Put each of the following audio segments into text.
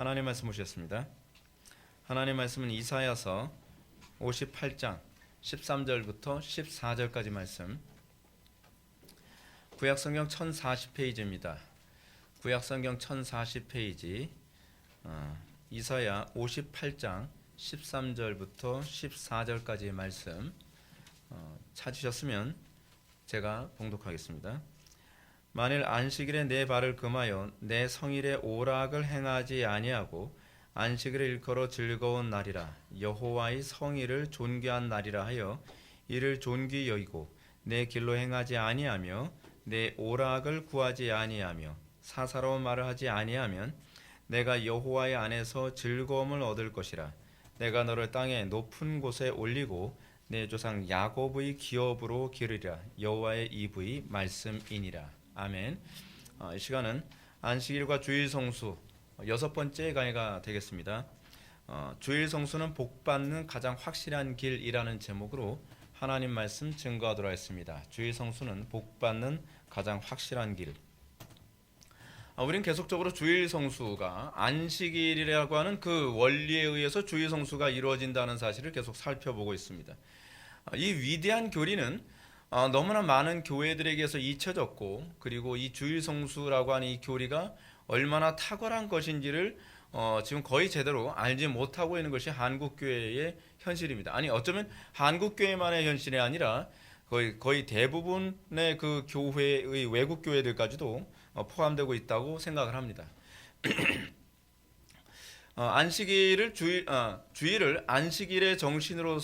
하나님 말씀 보시겠습니다. 하나님 말씀은 이사야서 58장 13절부터 14절까지 말씀. 구약성경 1040페이지입니다. 구약성경 1040페이지 이사야 58장 13절부터 14절까지의 말씀 찾으셨으면 제가 봉독하겠습니다. 만일 안식일에 내 발을 금하여 내 성일에 오락을 행하지 아니하고 안식일을 일컬어 즐거운 날이라 여호와의 성일을 존귀한 날이라 하여 이를 존귀 여기고 내 길로 행하지 아니하며 내 오락을 구하지 아니하며 사사로운 말을 하지 아니하면 내가 여호와의 안에서 즐거움을 얻을 것이라. 내가 너를 땅의 높은 곳에 올리고 내 조상 야곱의 기업으로 기르리라. 여호와의 이브의 말씀이니라. 아멘. 이 시간은 안식일과 주일 성수 6번째 강의가 되겠습니다. 주일 성수는 복받는 가장 확실한 길이라는 제목으로 하나님 말씀 증거하도록 하겠습니다. 주일 성수는 복받는 가장 확실한 길. 우리는 계속적으로 주일 성수가 안식일이라고 하는 그 원리에 의해서 주일 성수가 이루어진다는 사실을 계속 살펴보고 있습니다. 이 위대한 교리는 너무나 많은 교회들에게서 잊혀졌고, 그리고 이 주일 성수라고 하는 이 교리가 얼마나 탁월한 것인지를 지금 거의 제대로 알지 못하고 있는 것이 한국교회의 현실입니다. 아니, 어쩌면 한국교회만의 현실이 아니라 거의 대부분의 그 교회의 외국 교회들까지도 포함되고 있다고 생각을 합니다. 안식일을 주일을 안식일의 정신으로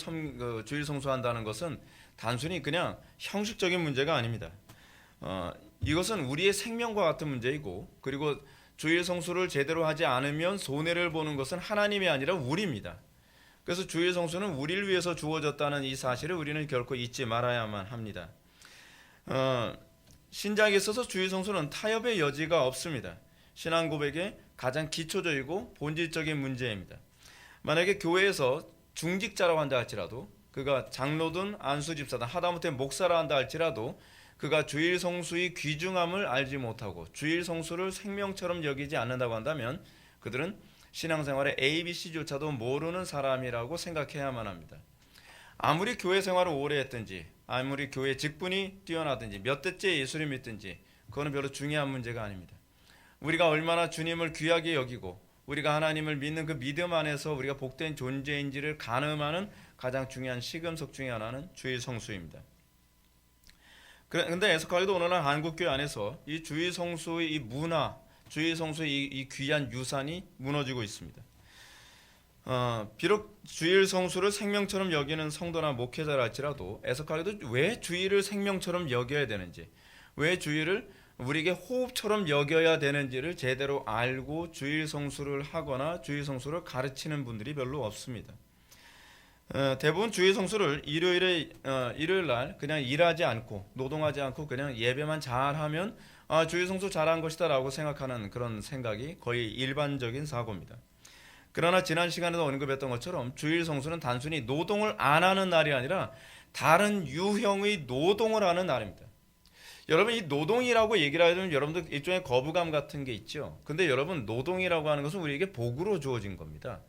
주일 성수한다는 것은 단순히 그냥 형식적인 문제가 아닙니다. 이것은 우리의 생명과 같은 문제이고, 그리고 주일 성수를 제대로 하지 않으면 손해를 보는 것은 하나님이 아니라 우리입니다. 그래서 주일 성수는 우리를 위해서 주어졌다는 이 사실을 우리는 결코 잊지 말아야만 합니다. 신작에 있어서 주일 성수는 타협의 여지가 없습니다. 신앙 고백의 가장 기초적이고 본질적인 문제입니다. 만약에 교회에서 중직자라고 한다 할지라도, 그가 장로든 안수집사든 하다못해 목사라 한다 할지라도 그가 주일 성수의 귀중함을 알지 못하고 주일 성수를 생명처럼 여기지 않는다고 한다면 그들은 신앙생활의 ABC조차도 모르는 사람이라고 생각해야만 합니다. 아무리 교회 생활을 오래 했든지, 아무리 교회 직분이 뛰어나든지, 몇 대째 예수를 믿든지 그거는 별로 중요한 문제가 아닙니다. 우리가 얼마나 주님을 귀하게 여기고 우리가 하나님을 믿는 그 믿음 안에서 우리가 복된 존재인지를 가늠하는 가장 중요한 시금석 중에 하나는 주일 성수입니다. 그런데 애석하게도 오늘날 한국교회 안에서 이 주일 성수의 이 문화, 주일 성수의 이 귀한 유산이 무너지고 있습니다. 비록 주일 성수를 생명처럼 여기는 성도나 목회자라 할지라도 애석하게도 왜 주일을 생명처럼 여겨야 되는지, 왜 주일을 우리에게 호흡처럼 여겨야 되는지를 제대로 알고 주일 성수를 하거나 주일 성수를 가르치는 분들이 별로 없습니다. 대부분 주일 성수를 일요일 날 그냥 일하지 않고 노동하지 않고 그냥 예배만 잘하면 주일 성수 잘한 것이다 라고 생각하는 그런 생각이 거의 일반적인 사고입니다. 그러나 지난 시간에도 언급했던 것처럼 주일 성수는 단순히 노동을 안 하는 날이 아니라 다른 유형의 노동을 하는 날입니다. 여러분, 이 노동이라고 얘기를 하면 여러분들 일종의 거부감 같은 게 있죠. 근데 여러분, 노동이라고 하는 것은 우리에게 복으로 주어진 겁니다.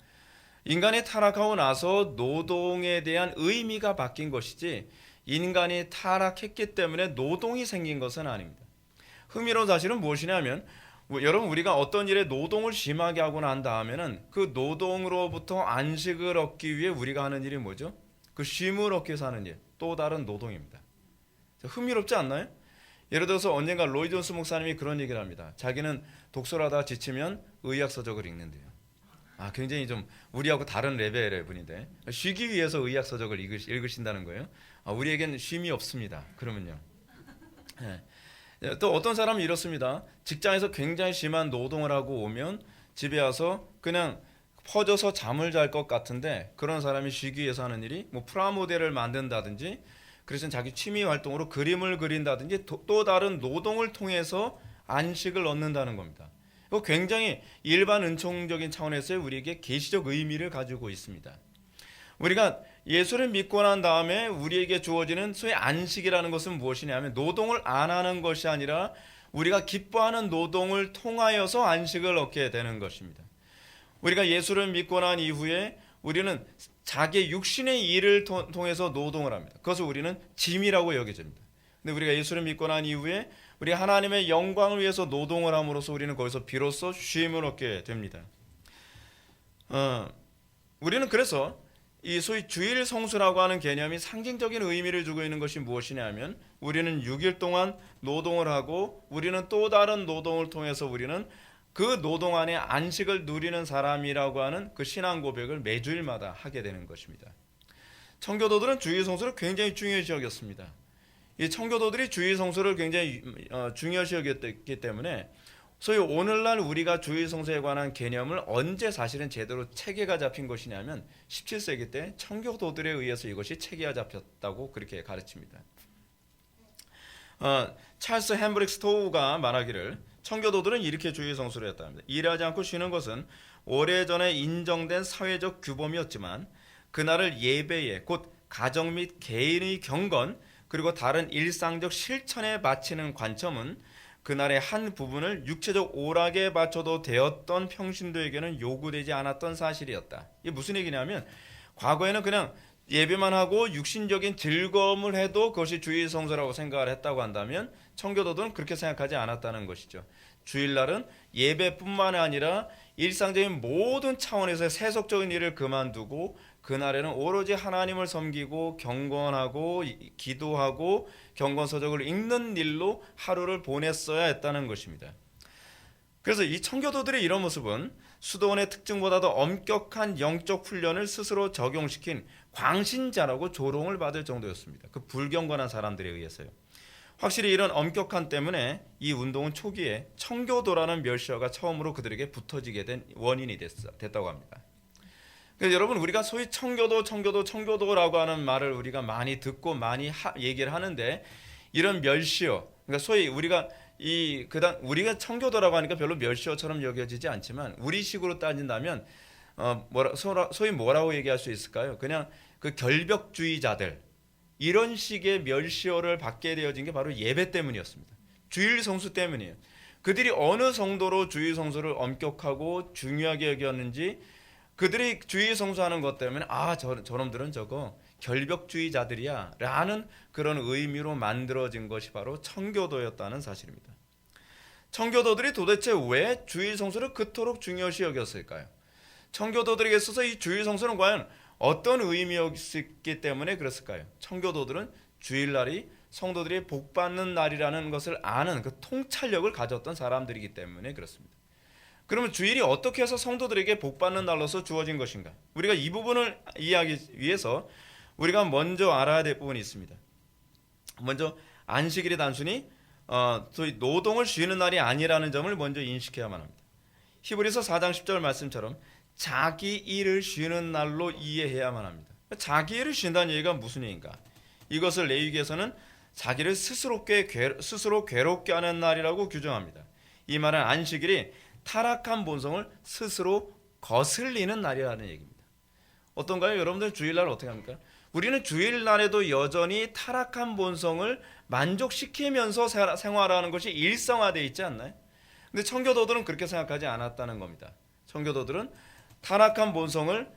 인간이 타락하고 나서 노동에 대한 의미가 바뀐 것이지 인간이 타락했기 때문에 노동이 생긴 것은 아닙니다. 흥미로운 사실은 무엇이냐면, 여러분, 우리가 어떤 일에 노동을 심하게 하고 난 다음에는 그 노동으로부터 안식을 얻기 위해 우리가 하는 일이 뭐죠? 그 쉼을 얻기 위해서 하는 일, 또 다른 노동입니다. 흥미롭지 않나요? 예를 들어서 언젠가 로이 존스 목사님이 그런 얘기를 합니다. 자기는 독서를 하다가 지치면 의학서적을 읽는데요. 굉장히 좀 우리하고 다른 레벨의 분인데 쉬기 위해서 의학서적을 읽으신다는 거예요. 우리에겐 쉼이 없습니다. 그러면요. 또 어떤 사람은 이렇습니다. 직장에서 굉장히 심한 노동을 하고 오면 집에 와서 그냥 퍼져서 잠을 잘 것 같은데, 그런 사람이 쉬기 위해서 하는 일이 뭐 프라모델을 만든다든지, 그래서 자기 취미 활동으로 그림을 그린다든지 또 다른 노동을 통해서 안식을 얻는다는 겁니다. 이거 굉장히 일반 은총적인 차원에서의 우리에게 계시적 의미를 가지고 있습니다. 우리가 예수를 믿고 난 다음에 우리에게 주어지는 소위 안식이라는 것은 무엇이냐면 노동을 안 하는 것이 아니라 우리가 기뻐하는 노동을 통하여서 안식을 얻게 되는 것입니다. 우리가 예수를 믿고 난 이후에 우리는 자기 육신의 일을 통해서 노동을 합니다. 그것을 우리는 짐이라고 여겨집니다. 근데 우리가 예수를 믿고 난 이후에 우리 하나님의 영광을 위해서 노동을 함으로써 우리는 거기서 비로소 쉼을 얻게 됩니다. 우리는 그래서 이 소위 주일 성수라고 하는 개념이 상징적인 의미를 주고 있는 것이 무엇이냐 하면 우리는 6일 동안 노동을 하고 우리는 또 다른 노동을 통해서 우리는 그 노동 안에 안식을 누리는 사람이라고 하는 그 신앙 고백을 매주일마다 하게 되는 것입니다. 청교도들은 주일 성수를 굉장히 중요시 여겼습니다. 이 청교도들이 주일 성수를 굉장히 중요시 여겼기 때문에 소위 오늘날 우리가 주일 성수에 관한 개념을 언제 사실은 제대로 체계가 잡힌 것이냐면 17세기 때 청교도들에 의해서 이것이 체계가 잡혔다고 그렇게 가르칩니다. 찰스 햄브릭 스토우가 말하기를 청교도들은 이렇게 주일 성수를 했다 합니다. 일하지 않고 쉬는 것은 오래전에 인정된 사회적 규범이었지만 그날을 예배에 곧 가정 및 개인의 경건 그리고 다른 일상적 실천에 바치는 관점은 그날의 한 부분을 육체적 오락에 바쳐도 되었던 평신도에게는 요구되지 않았던 사실이었다. 이게 무슨 얘기냐면 과거에는 그냥 예배만 하고 육신적인 즐거움을 해도 그것이 주일 성수라고 생각을 했다고 한다면 청교도들은 그렇게 생각하지 않았다는 것이죠. 주일날은 예배뿐만 아니라 일상적인 모든 차원에서의 세속적인 일을 그만두고 그날에는 오로지 하나님을 섬기고 경건하고 기도하고 경건서적을 읽는 일로 하루를 보냈어야 했다는 것입니다. 그래서 이 청교도들의 이런 모습은 수도원의 특징보다도 엄격한 영적 훈련을 스스로 적용시킨 광신자라고 조롱을 받을 정도였습니다. 그 불경건한 사람들에 의해서요. 확실히 이런 엄격한 때문에 이 운동은 초기에 청교도라는 멸시어가 처음으로 그들에게 붙어지게 된 원인이 됐다고 합니다. 그래서 여러분 우리가 소위 청교도라고 하는 말을 우리가 많이 듣고 많이 얘기를 하는데 이런 멸시어, 그러니까 소위 우리가 우리가 청교도라고 하니까 별로 멸시어처럼 여겨지지 않지만 우리식으로 따진다면 소위 뭐라고 얘기할 수 있을까요? 그냥 그 결벽주의자들 이런 식의 멸시어를 받게 되어진 게 바로 예배 때문이었습니다. 주일 성수 때문이에요. 그들이 어느 정도로 주일 성수를 엄격하고 중요하게 여겼는지 그들이 주일 성수하는 것 때문에 저놈들은 저거 결벽주의자들이야 라는 그런 의미로 만들어진 것이 바로 청교도였다는 사실입니다. 청교도들이 도대체 왜 주일 성수를 그토록 중요시 여겼을까요? 청교도들에게 있어서 이 주일 성수는 과연 어떤 의미였기 때문에 그랬을까요? 청교도들은 주일날이 성도들이 복받는 날이라는 것을 아는 그 통찰력을 가졌던 사람들이기 때문에 그렇습니다. 그러면 주일이 어떻게 해서 성도들에게 복받는 날로서 주어진 것인가? 우리가 이 부분을 이해하기 위해서 우리가 먼저 알아야 될 부분이 있습니다. 먼저 안식일이 단순히 노동을 쉬는 날이 아니라는 점을 먼저 인식해야만 합니다. 히브리서 4장 10절 말씀처럼 자기 일을 쉬는 날로 이해해야만 합니다. 자기 일을 쉰다는 얘기가 무슨 얘기인가? 이것을 레위기에서는 자기를 스스로 괴롭게 하는 날이라고 규정합니다. 이 말은 안식일이 타락한 본성을 스스로 거슬리는 날이라는 얘기입니다. 어떤가요? 여러분들 주일날 어떻게 합니까? 우리는 주일날에도 여전히 타락한 본성을 만족시키면서 생활하는 것이 일상화되어 있지 않나요? 근데 청교도들은 그렇게 생각하지 않았다는 겁니다. 청교도들은 타락한 본성을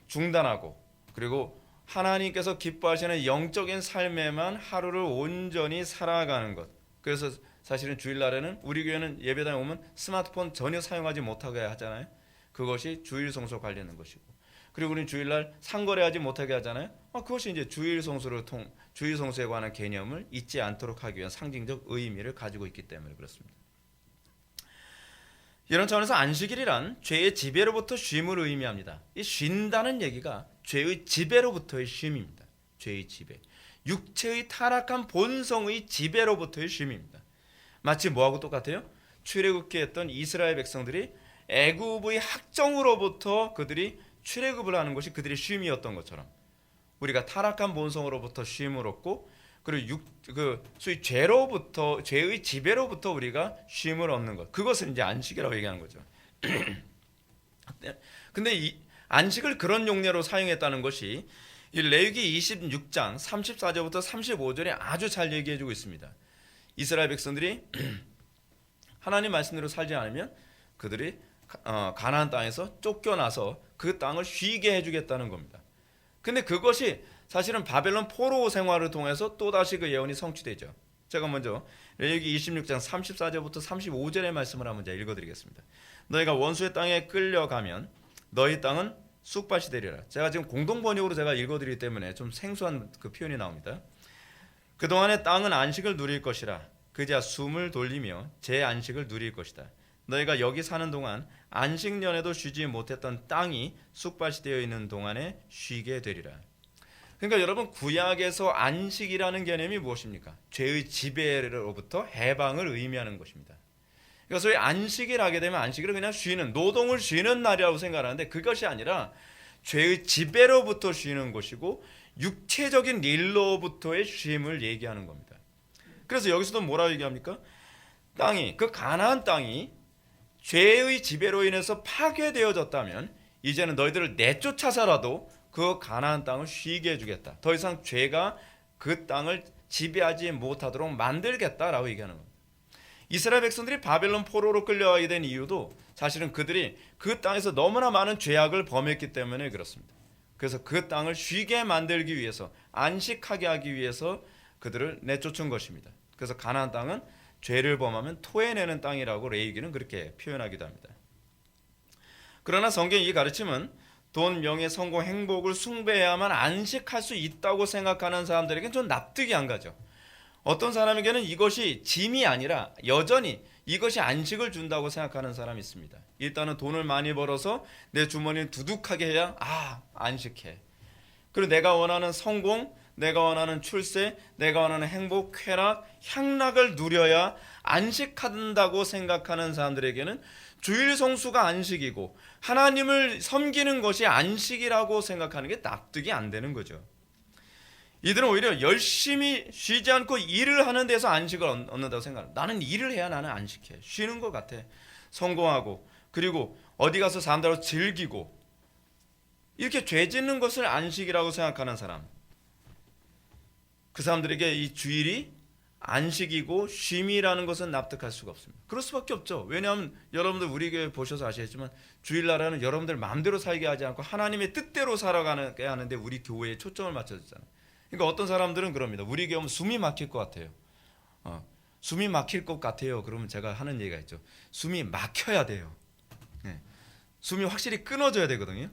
중단하고 그리고 하나님께서 기뻐하시는 영적인 삶에만 하루를 온전히 살아가는 것. 그래서 사실은 주일날에는 우리 교회는 예배당에 오면 스마트폰 전혀 사용하지 못하게 하잖아요. 그것이 주일 성수 관련된 것이고, 그리고 우리는 주일날 상거래하지 못하게 하잖아요. 그것이 이제 주일 성수에 관한 개념을 잊지 않도록 하기 위한 상징적 의미를 가지고 있기 때문에 그렇습니다. 이런 차원에서 안식일이란 죄의 지배로부터 쉼을 의미합니다. 이 쉰다는 얘기가 죄의 지배로부터의 쉼입니다. 죄의 지배, 육체의 타락한 본성의 지배로부터의 쉼입니다. 마치 뭐하고 똑같아요? 출애굽기에 했던 이스라엘 백성들이 애굽의 학정으로부터 그들이 출애굽을 하는 것이 그들의 쉼이었던 것처럼 우리가 타락한 본성으로부터 쉼을 얻고 그리고 소위 죄의 지배로부터 우리가 쉼을 얻는 것, 그것을 이제 안식이라고 얘기하는 거죠. 근데 이 안식을 그런 용례로 사용했다는 것이 이 레위기 26장 34절부터 35절에 아주 잘 얘기해주고 있습니다. 이스라엘 백성들이 하나님 말씀대로 살지 않으면 그들이 가나안 땅에서 쫓겨나서 그 땅을 쉬게 해주겠다는 겁니다. 근데 그것이 사실은 바벨론 포로 생활을 통해서 또다시 그 예언이 성취되죠. 제가 먼저 레위기 26장 34절부터 35절의 말씀을 한번 제가 읽어드리겠습니다. 너희가 원수의 땅에 끌려가면 너희 땅은 쑥밭이 되리라. 제가 지금 공동번역으로 제가 읽어드리기 때문에 좀 생소한 그 표현이 나옵니다. 그동안의 땅은 안식을 누릴 것이라. 그자 숨을 돌리며 제 안식을 누릴 것이다. 너희가 여기 사는 동안 안식년에도 쉬지 못했던 땅이 쑥밭이 되어 있는 동안에 쉬게 되리라. 그러니까 여러분, 구약에서 안식이라는 개념이 무엇입니까? 죄의 지배로부터 해방을 의미하는 것입니다. 그러니까 소위 안식일 하게 되면 안식일은 그냥 쉬는, 노동을 쉬는 날이라고 생각하는데 그것이 아니라 죄의 지배로부터 쉬는 것이고 육체적인 일로부터의 쉼을 얘기하는 겁니다. 그래서 여기서도 뭐라고 얘기합니까? 땅이, 그 가나안 땅이 죄의 지배로 인해서 파괴되어졌다면 이제는 너희들을 내쫓아서라도 그 가나안 땅을 쉬게 해주겠다. 더 이상 죄가 그 땅을 지배하지 못하도록 만들겠다라고 얘기하는 겁니다. 이스라엘 백성들이 바벨론 포로로 끌려가게 된 이유도 사실은 그들이 그 땅에서 너무나 많은 죄악을 범했기 때문에 그렇습니다. 그래서 그 땅을 쉬게 만들기 위해서, 안식하게 하기 위해서 그들을 내쫓은 것입니다. 그래서 가나안 땅은 죄를 범하면 토해내는 땅이라고 레위기는 그렇게 표현하기도 합니다. 그러나 성경의 이 가르침은 돈, 명예, 성공, 행복을 숭배해야만 안식할 수 있다고 생각하는 사람들에게는 좀 납득이 안 가죠. 어떤 사람에게는 이것이 짐이 아니라 여전히 이것이 안식을 준다고 생각하는 사람이 있습니다. 일단은 돈을 많이 벌어서 내 주머니를 두둑하게 해야 안식해. 그리고 내가 원하는 성공, 내가 원하는 출세, 내가 원하는 행복, 쾌락, 향락을 누려야 안식한다고 생각하는 사람들에게는 주일 성수가 안식이고 하나님을 섬기는 것이 안식이라고 생각하는 게 납득이 안 되는 거죠. 이들은 오히려 열심히 쉬지 않고 일을 하는 데서 안식을 얻는다고 생각합니다. 나는 일을 해야 나는 안식해. 쉬는 것 같아. 성공하고 그리고 어디 가서 산다고 즐기고 이렇게 죄 짓는 것을 안식이라고 생각하는 사람, 그 사람들에게 이 주일이 안식이고 쉼이라는 것은 납득할 수가 없습니다. 그럴 수밖에 없죠. 왜냐하면 여러분들 우리 교회 보셔서 아시겠지만 주일날에는 여러분들 마음대로 살게 하지 않고 하나님의 뜻대로 살아가게 하는데 우리 교회에 초점을 맞춰주잖아요. 그러니까 어떤 사람들은 그럽니다. 우리 교회 오면 숨이 막힐 것 같아요. 숨이 막힐 것 같아요. 그러면 제가 하는 얘기가 있죠. 숨이 막혀야 돼요. 네. 숨이 확실히 끊어져야 되거든요.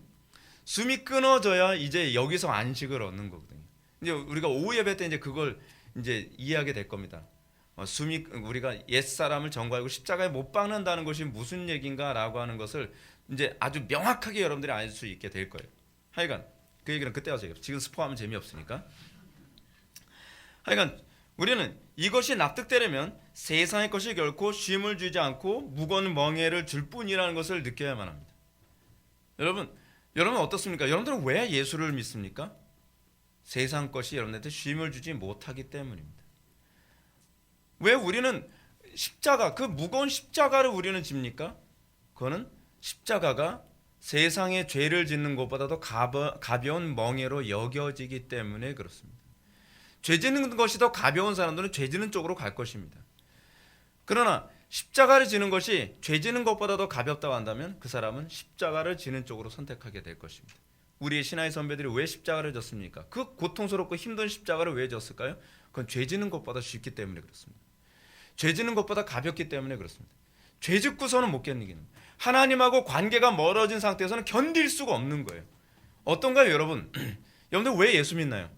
숨이 끊어져야 이제 여기서 안식을 얻는 거거든요. 이제 우리가 오후 예배 때 이제 그걸 이제 이해하게 될 겁니다. 숨이, 우리가 옛 사람을 전가하고 십자가에 못 박는다는 것이 무슨 얘기인가라고 하는 것을 이제 아주 명확하게 여러분들이 알 수 있게 될 거예요. 하여간 그 얘기는 그때 와서 얘기해요. 지금 스포하면 재미없으니까. 하여간 우리는 이것이 납득되려면 세상의 것이 결코 쉼을 주지 않고 무거운 멍에를 줄 뿐이라는 것을 느껴야만 합니다. 여러분 어떻습니까? 여러분들은 왜 예수를 믿습니까? 세상 것이 여러분들한테 쉼을 주지 못하기 때문입니다. 왜 우리는 십자가, 그 무거운 십자가를 우리는 집니까? 그거는 십자가가 세상의 죄를 짓는 것보다도 가벼운 멍에로 여겨지기 때문에 그렇습니다. 죄 짓는 것이 더 가벼운 사람들은 죄 짓는 쪽으로 갈 것입니다. 그러나 십자가를 지는 것이 죄 지는 것보다 더 가볍다고 한다면 그 사람은 십자가를 지는 쪽으로 선택하게 될 것입니다. 우리의 신앙의 선배들이 왜 십자가를 졌습니까? 그 고통스럽고 힘든 십자가를 왜 졌을까요? 그건 죄 지는 것보다 쉽기 때문에 그렇습니다. 죄 지는 것보다 가볍기 때문에 그렇습니다. 죄 짓고서는 못 견디는 거예요. 하나님하고 관계가 멀어진 상태에서는 견딜 수가 없는 거예요. 어떤가요, 여러분? 여러분들 왜 예수 믿나요?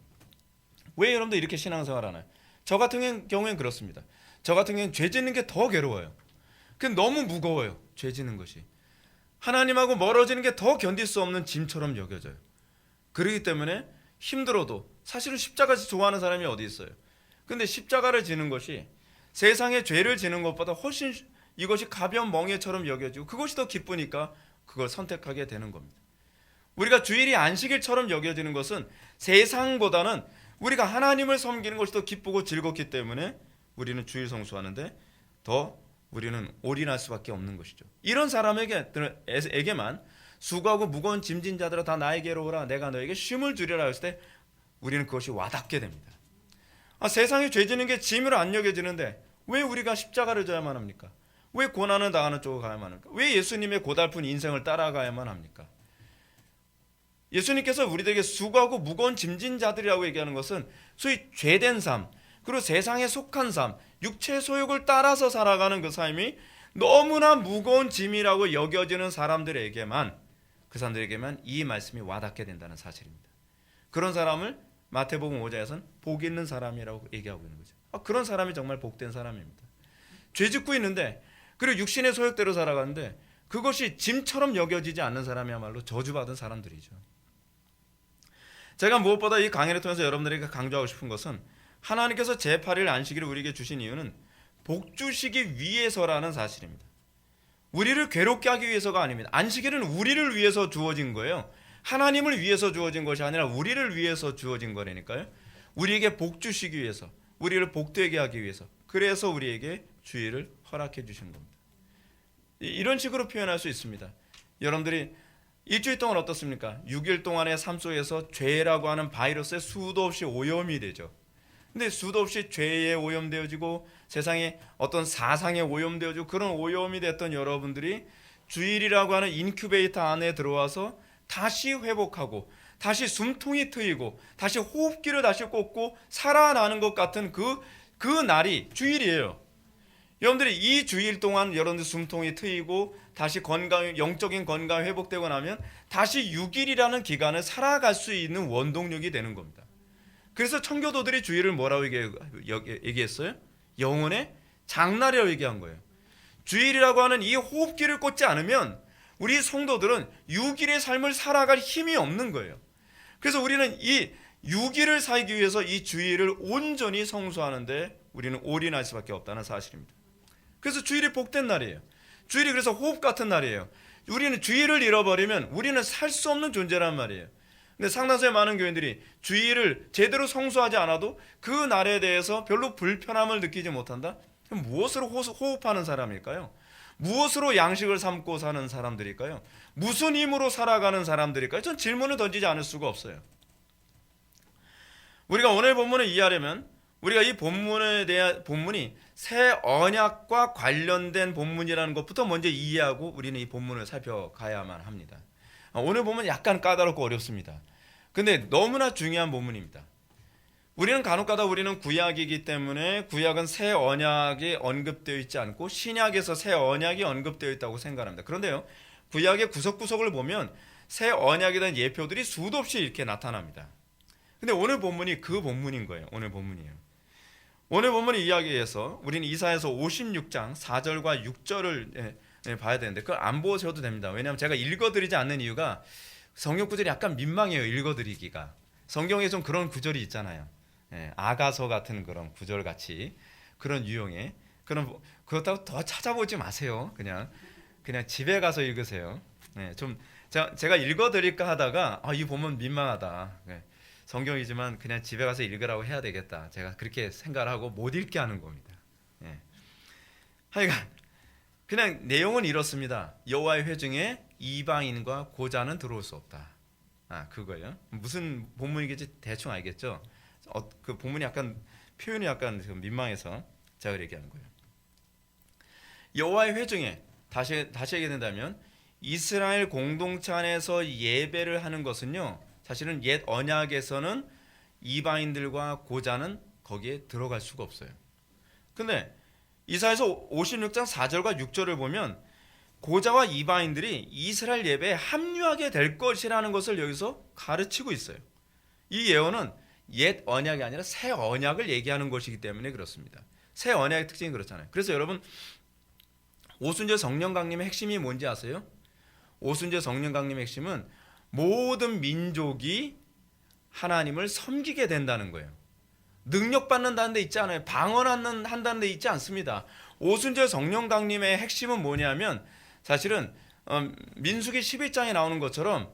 왜 여러분들 이렇게 신앙생활 하나요? 저 같은 경우엔 그렇습니다. 저 같은 경우엔 죄 짓는 게 더 괴로워요. 그게 너무 무거워요. 죄 짓는 것이. 하나님하고 멀어지는 게 더 견딜 수 없는 짐처럼 여겨져요. 그렇기 때문에 힘들어도 사실은 십자가 좋아하는 사람이 어디 있어요. 근데 십자가를 지는 것이 세상의 죄를 지는 것보다 훨씬 이것이 가벼운 멍에처럼 여겨지고 그것이 더 기쁘니까 그걸 선택하게 되는 겁니다. 우리가 주일이 안식일처럼 여겨지는 것은 세상보다는 우리가 하나님을 섬기는 것이 더 기쁘고 즐겁기 때문에 우리는 주일 성수하는데 더 우리는 올인할 수밖에 없는 것이죠. 이런 사람에게만 수고하고 무거운 짐진 자들아 다 나에게로 오라 내가 너에게 쉼을 주리라 했을 때 우리는 그것이 와닿게 됩니다. 세상에 죄 지는 게 짐으로 안 여겨지는데 왜 우리가 십자가를 져야만 합니까? 왜 고난을 당하는 쪽으로 가야만 합니까? 왜 예수님의 고달픈 인생을 따라가야만 합니까? 예수님께서 우리들에게 수고하고 무거운 짐진 자들이라고 얘기하는 것은 소위 죄된 삶, 그리고 세상에 속한 삶, 육체의 소욕을 따라서 살아가는 그 삶이 너무나 무거운 짐이라고 여겨지는 사람들에게만, 그 사람들에게만 이 말씀이 와닿게 된다는 사실입니다. 그런 사람을 마태복음 5장에서는 복 있는 사람이라고 얘기하고 있는 거죠. 그런 사람이 정말 복된 사람입니다. 죄 짓고 있는데, 그리고 육신의 소욕대로 살아가는데 그것이 짐처럼 여겨지지 않는 사람이야말로 저주받은 사람들이죠. 제가 무엇보다 이 강의를 통해서 여러분들에게 강조하고 싶은 것은, 하나님께서 제8일 안식일을 우리에게 주신 이유는 복 주시기 위해서라는 사실입니다. 우리를 괴롭게 하기 위해서가 아닙니다. 안식일은 우리를 위해서 주어진 거예요. 하나님을 위해서 주어진 것이 아니라 우리를 위해서 주어진 거라니까요. 우리에게 복 주시기 위해서, 우리를 복되게 하기 위해서, 그래서 우리에게 주일을 허락해 주신 겁니다. 이런 식으로 표현할 수 있습니다. 여러분들이 일주일 동안 어떻습니까? 6일 동안의 삶 속에서 죄라고 하는 바이러스에 수도 없이 오염이 되죠. 근데 수도 없이 죄에 오염되어지고 세상에 어떤 사상에 오염되어지고 그런 오염이 됐던 여러분들이 주일이라고 하는 인큐베이터 안에 들어와서 다시 회복하고 다시 숨통이 트이고 다시 호흡기를 다시 꽂고 살아나는 것 같은 그 날이 주일이에요. 여러분들이 이 주일 동안 여러분들 숨통이 트이고 다시 영적인 건강 회복되고 나면 다시 6일이라는 기간을 살아갈 수 있는 원동력이 되는 겁니다. 그래서 청교도들이 주일을 뭐라고 얘기했어요? 영혼의 장날이라고 얘기한 거예요. 주일이라고 하는 이 호흡기를 꽂지 않으면 우리 성도들은 6일의 삶을 살아갈 힘이 없는 거예요. 그래서 우리는 이 6일을 살기 위해서 이 주일을 온전히 성수하는데 우리는 올인할 수밖에 없다는 사실입니다. 그래서 주일이 복된 날이에요. 주일이 그래서 호흡 같은 날이에요. 우리는 주일을 잃어버리면 우리는 살 수 없는 존재란 말이에요. 근데 상당수의 많은 교인들이 주일을 제대로 성수하지 않아도 그 날에 대해서 별로 불편함을 느끼지 못한다? 그럼 무엇으로 호흡하는 사람일까요? 무엇으로 양식을 삼고 사는 사람들일까요? 무슨 힘으로 살아가는 사람들일까요? 전 질문을 던지지 않을 수가 없어요. 우리가 오늘 본문을 이해하려면 우리가 이 본문이 새 언약과 관련된 본문이라는 것부터 먼저 이해하고 우리는 이 본문을 살펴가야만 합니다. 오늘 본문은 약간 까다롭고 어렵습니다. 근데 너무나 중요한 본문입니다. 우리는 간혹가다 우리는 구약이기 때문에 구약은 새 언약이 언급되어 있지 않고 신약에서 새 언약이 언급되어 있다고 생각합니다. 그런데요, 구약의 구석구석을 보면 새 언약에 대한 예표들이 수도 없이 이렇게 나타납니다. 근데 오늘 본문이 그 본문인 거예요. 오늘 본문이에요. 오늘 본문의 이야기에서 우리는 이사야서 56장 4절과 6절을 봐야 되는데 그걸 안 보셔도 됩니다. 왜냐하면 제가 읽어드리지 않는 이유가 성경 구절이 약간 민망해요. 읽어드리기가. 성경에 좀 그런 구절이 있잖아요. 아가서 같은 그런 구절 같이 그런 유형의 그렇다고 더 찾아보지 마세요. 그냥 집에 가서 읽으세요. 좀 제가 읽어드릴까 하다가 이 본문 민망하다. 성경이지만 그냥 집에 가서 읽으라고 해야 되겠다. 제가 그렇게 생각을 하고 못 읽게 하는 겁니다. 하여간 그냥 내용은 이렇습니다. 여호와의 회중에 이방인과 고자는 들어올 수 없다. 그거예요. 무슨 본문이겠지 대충 알겠죠. 그 본문이 약간 표현이 약간 민망해서 제가 얘기하는 거예요. 여호와의 회중에 다시 얘기된다면 이스라엘 공동체 안에서 예배를 하는 것은요. 사실은 옛 언약에서는 이방인들과 고자는 거기에 들어갈 수가 없어요. 근데 이사야서 56장 4절과 6절을 보면 고자와 이방인들이 이스라엘 예배에 합류하게 될 것이라는 것을 여기서 가르치고 있어요. 이 예언은 옛 언약이 아니라 새 언약을 얘기하는 것이기 때문에 그렇습니다. 새 언약의 특징이 그렇잖아요. 그래서 여러분 오순절 성령 강림의 핵심이 뭔지 아세요? 오순절 성령 강림의 핵심은 모든 민족이 하나님을 섬기게 된다는 거예요. 능력받는다는 데 있지 않아요. 방언한다는 데 있지 않습니다. 오순절 성령 강림의 핵심은 뭐냐면 사실은 민수기 11장에 나오는 것처럼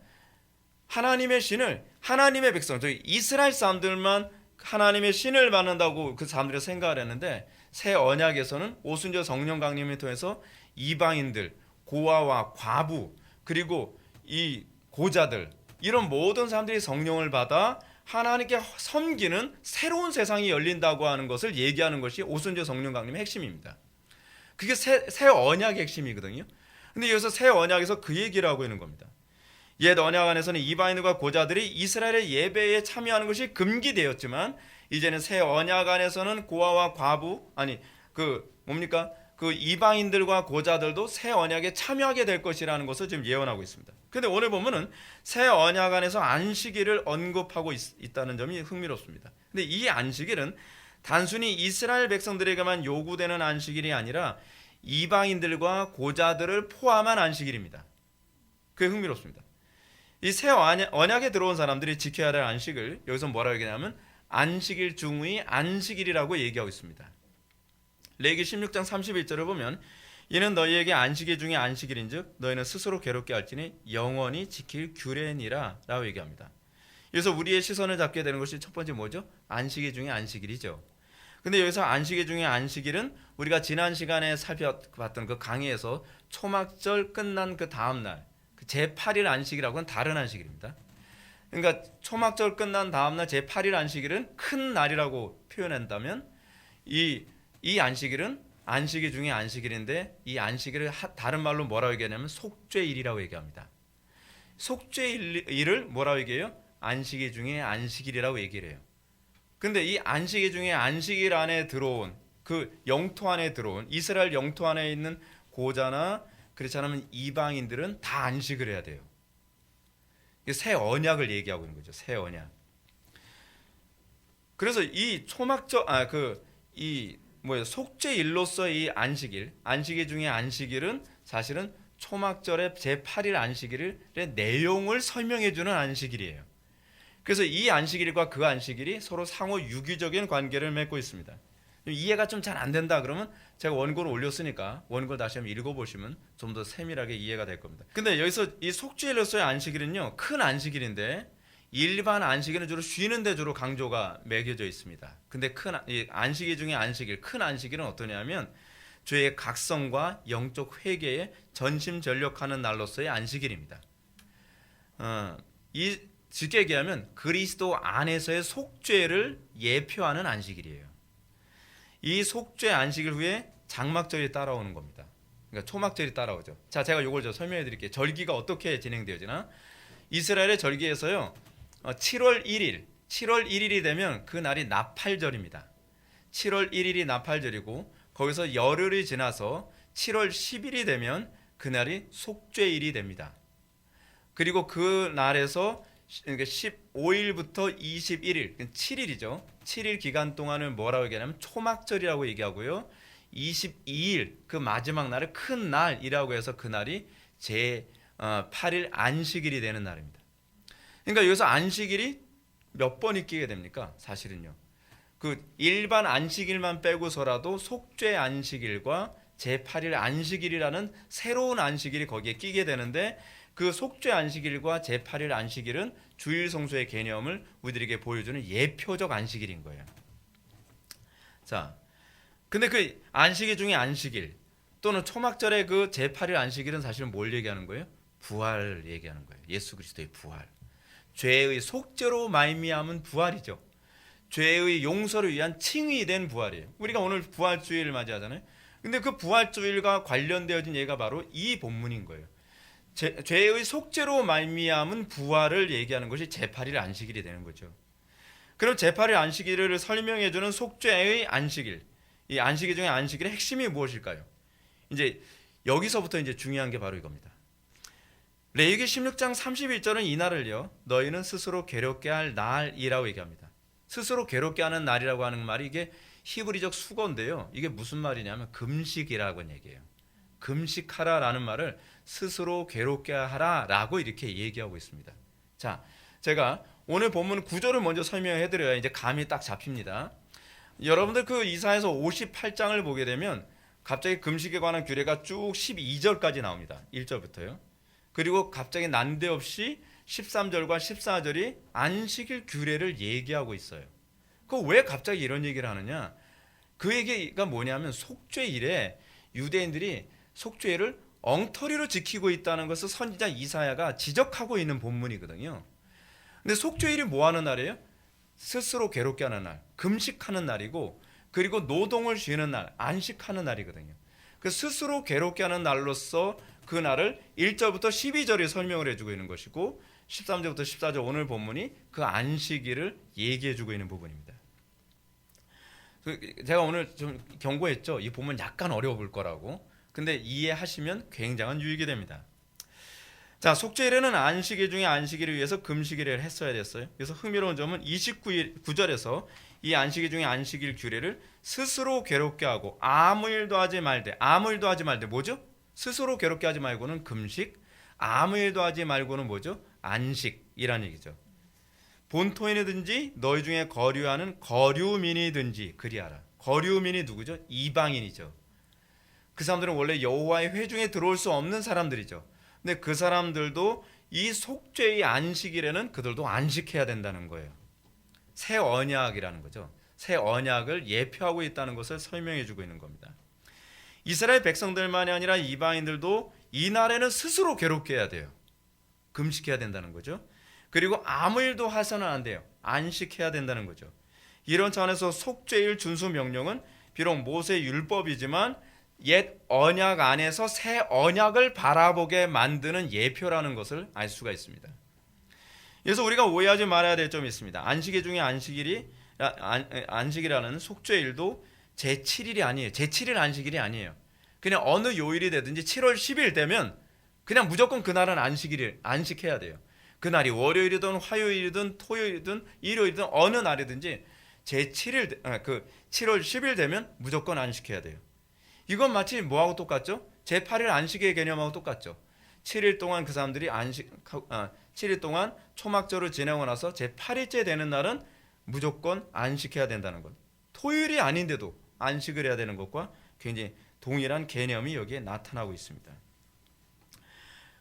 하나님의 신을 하나님의 백성, 즉 이스라엘 사람들만 하나님의 신을 받는다고 그 사람들이 생각을 했는데 새 언약에서는 오순절 성령 강림을 통해서 이방인들, 고아와 과부 그리고 이 고자들 이런 모든 사람들이 성령을 받아 하나님께 섬기는 새로운 세상이 열린다고 하는 것을 얘기하는 것이 오순절 성령 강림의 핵심입니다. 그게 새 언약의 핵심이거든요. 근데 여기서 새 언약에서 그 얘기를 하고 있는 겁니다. 옛 언약 안에서는 이방인과 고자들이 이스라엘의 예배에 참여하는 것이 금기되었지만 이제는 새 언약 안에서는 고아와 과부 그 이방인들과 고자들도 새 언약에 참여하게 될 것이라는 것을 지금 예언하고 있습니다. 근데 오늘 보면은 새 언약 안에서 안식일을 언급하고 있다는 점이 흥미롭습니다. 근데 이 안식일은 단순히 이스라엘 백성들에게만 요구되는 안식일이 아니라 이방인들과 고자들을 포함한 안식일입니다. 그게 흥미롭습니다. 이 새 언약에 들어온 사람들이 지켜야 할 안식을 여기서 뭐라고 얘기하냐면 안식일 중의 안식일이라고 얘기하고 있습니다. 레위기 16장 31절을 보면 이는 너희에게 안식일 중에 안식일인즉 너희는 스스로 괴롭게 할지니 영원히 지킬 규례니라 라고 얘기합니다. 그래서 우리의 시선을 잡게 되는 것이 첫 번째 뭐죠? 안식일 중에 안식일이죠. 근데 여기서 안식일 중에 안식일은 우리가 지난 시간에 살펴봤던 그 강의에서 초막절 끝난 그 다음 날 제8일 안식일하고는 다른 안식일입니다. 그러니까 초막절 끝난 다음 날 제8일 안식일은 큰 날이라고 표현한다면 이 안식일은 안식일 중에 안식일인데 이 안식일을 다른 말로 뭐라고 얘기하냐면 속죄일이라고 얘기합니다. 속죄일을 뭐라고 얘기해요? 안식일 중에 안식일이라고 얘기를 해요. 근데 이 안식일 중에 안식일 안에 들어온 그 영토 안에 들어온 이스라엘 영토 안에 있는 고자나 그렇지 않으면 이방인들은 다 안식을 해야 돼요. 새 언약을 얘기하고 있는 거죠. 새 언약. 그래서 이 초막절 속죄일로서 이 안식일 중에 안식일은 사실은 초막절의 제8일 안식일의 내용을 설명해 주는 안식일이에요. 그래서 이 안식일과 그 안식일이 서로 상호 유기적인 관계를 맺고 있습니다. 이해가 좀 잘 안 된다 그러면 제가 원고를 올렸으니까 원고를 다시 한번 읽어보시면 좀 더 세밀하게 이해가 될 겁니다. 근데 여기서 이 속죄일로서의 안식일은요, 큰 안식일인데 일반 안식일은 주로 쉬는 데 주로 강조가 매겨져 있습니다. 근데 안식일 중에 안식일, 큰 안식일은 어떠냐면 죄의 각성과 영적 회개에 전심전력하는 날로서의 안식일입니다. 쉽게 얘기하면 그리스도 안에서의 속죄를 예표하는 안식일이에요. 이 속죄 안식일 후에 장막절이 따라오는 겁니다. 그러니까 초막절이 따라오죠. 자, 제가 이걸 좀 설명해 드릴게요. 절기가 어떻게 진행되어지나? 이스라엘의 절기에서요, 7월 1일이 되면 그 날이 나팔절입니다. 7월 1일이 나팔절이고 거기서 열흘이 지나서 7월 10일이 되면 그 날이 속죄일이 됩니다. 그리고 그 날에서 15일부터 21일, 7일이죠. 7일 기간 동안을 뭐라고 얘기하냐면 초막절이라고 얘기하고요. 22일 그 마지막 날을 큰 날이라고 해서 그 날이 제8일 안식일이 되는 날입니다. 그러니까 여기서 안식일이 몇 번이 끼게 됩니까? 사실은요. 그 일반 안식일만 빼고서라도 속죄 안식일과 제8일 안식일이라는 새로운 안식일이 거기에 끼게 되는데 그 속죄 안식일과 제8일 안식일은 주일 성수의 개념을 우리들에게 보여주는 예표적 안식일인 거예요. 자, 근데 그 안식일 중에 안식일 또는 초막절의 그 제8일 안식일은 사실은 뭘 얘기하는 거예요? 부활을 얘기하는 거예요. 예수 그리스도의 부활. 죄의 속죄로 말미암은 부활이죠. 죄의 용서를 위한 칭의 된 부활이에요. 우리가 오늘 부활주일을 맞이하잖아요. 근데 그 부활주일과 관련되어진 예가 바로 이 본문인 거예요. 죄의 속죄로 말미암은 부활을 얘기하는 것이 제8일 안식일이 되는 거죠. 그럼 제8일 안식일을 설명해 주는 속죄의 안식일, 이 안식일 중에 안식일의 핵심이 무엇일까요? 이제 여기서부터 이제 중요한 게 바로 이겁니다. 레위기 16장 31절은 이 날을요, 너희는 스스로 괴롭게 할 날이라고 얘기합니다. 스스로 괴롭게 하는 날이라고 하는 말이 이게 히브리적 수거인데요. 이게 무슨 말이냐면 금식이라고 얘기해요. 금식하라라는 말을 스스로 괴롭게 하라라고 이렇게 얘기하고 있습니다. 자, 제가 오늘 본문 구조를 먼저 설명해 드려야 이제 감이 딱 잡힙니다. 여러분들 그 이사야서 58장을 보게 되면 갑자기 금식에 관한 규례가 쭉 12절까지 나옵니다. 1절부터요. 그리고 갑자기 난데없이 13절과 14절이 안식일 규례를 얘기하고 있어요. 그 왜 갑자기 이런 얘기를 하느냐? 그 얘기가 뭐냐면 속죄일에 유대인들이 속죄일을 엉터리로 지키고 있다는 것을 선지자 이사야가 지적하고 있는 본문이거든요. 근데 속죄일이 뭐 하는 날이에요? 스스로 괴롭게 하는 날, 금식하는 날이고, 그리고 노동을 쉬는 날, 안식하는 날이거든요. 그 스스로 괴롭게 하는 날로서 그 날을 1절부터 12절이 설명을 해주고 있는 것이고 13절부터 14절 오늘 본문이 그 안식일을 얘기해주고 있는 부분입니다. 제가 오늘 좀 경고했죠. 이 본문 약간 어려워 볼 거라고. 근데 이해하시면 굉장한 유익이 됩니다. 자, 속죄일에는 안식일 중에 안식일을 위해서 금식일을 했어야 됐어요. 그래서 흥미로운 점은 29절에서 이 안식일 중에 안식일 규례를 스스로 괴롭게 하고 아무 일도 하지 말되 뭐죠? 스스로 괴롭게 하지 말고는 금식, 아무 일도 하지 말고는 뭐죠? 안식이라는 얘기죠. 본토인이든지 너희 중에 거류하는 거류민이든지 그리하라. 거류민이 누구죠? 이방인이죠. 그 사람들은 원래 여호와의 회중에 들어올 수 없는 사람들이죠. 근데 그 사람들도 이 속죄의 안식일에는 그들도 안식해야 된다는 거예요. 새 언약이라는 거죠. 새 언약을 예표하고 있다는 것을 설명해 주고 있는 겁니다. 이스라엘 백성들만이 아니라 이방인들도 이 날에는 스스로 괴롭게 해야 돼요. 금식해야 된다는 거죠. 그리고 아무 일도 해서는 안 돼요. 안식해야 된다는 거죠. 이런 차원에서 속죄일 준수 명령은 비록 모세 율법이지만 옛 언약 안에서 새 언약을 바라보게 만드는 예표라는 것을 알 수가 있습니다. 그래서 우리가 오해하지 말아야 될 점이 있습니다. 안식일 중에 안식이라는 속죄일도 제7일이 아니에요. 제7일 안식일이 아니에요. 그냥 어느 요일이 되든지 7월 10일 되면 그냥 무조건 그날은 안식해야 돼요. 그날이 월요일이든 화요일이든 토요일이든 일요일이든 어느 날이든지 제7일 7월 10일 되면 무조건 안식해야 돼요. 이건 마치 뭐하고 똑같죠? 제8일 안식의 개념하고 똑같죠. 7일 동안 그 사람들이 7일 동안 초막절을 지내고 나서 제8일째 되는 날은 무조건 안식해야 된다는 것. 토요일이 아닌데도 안식을 해야 되는 것과 굉장히 동일한 개념이 여기에 나타나고 있습니다.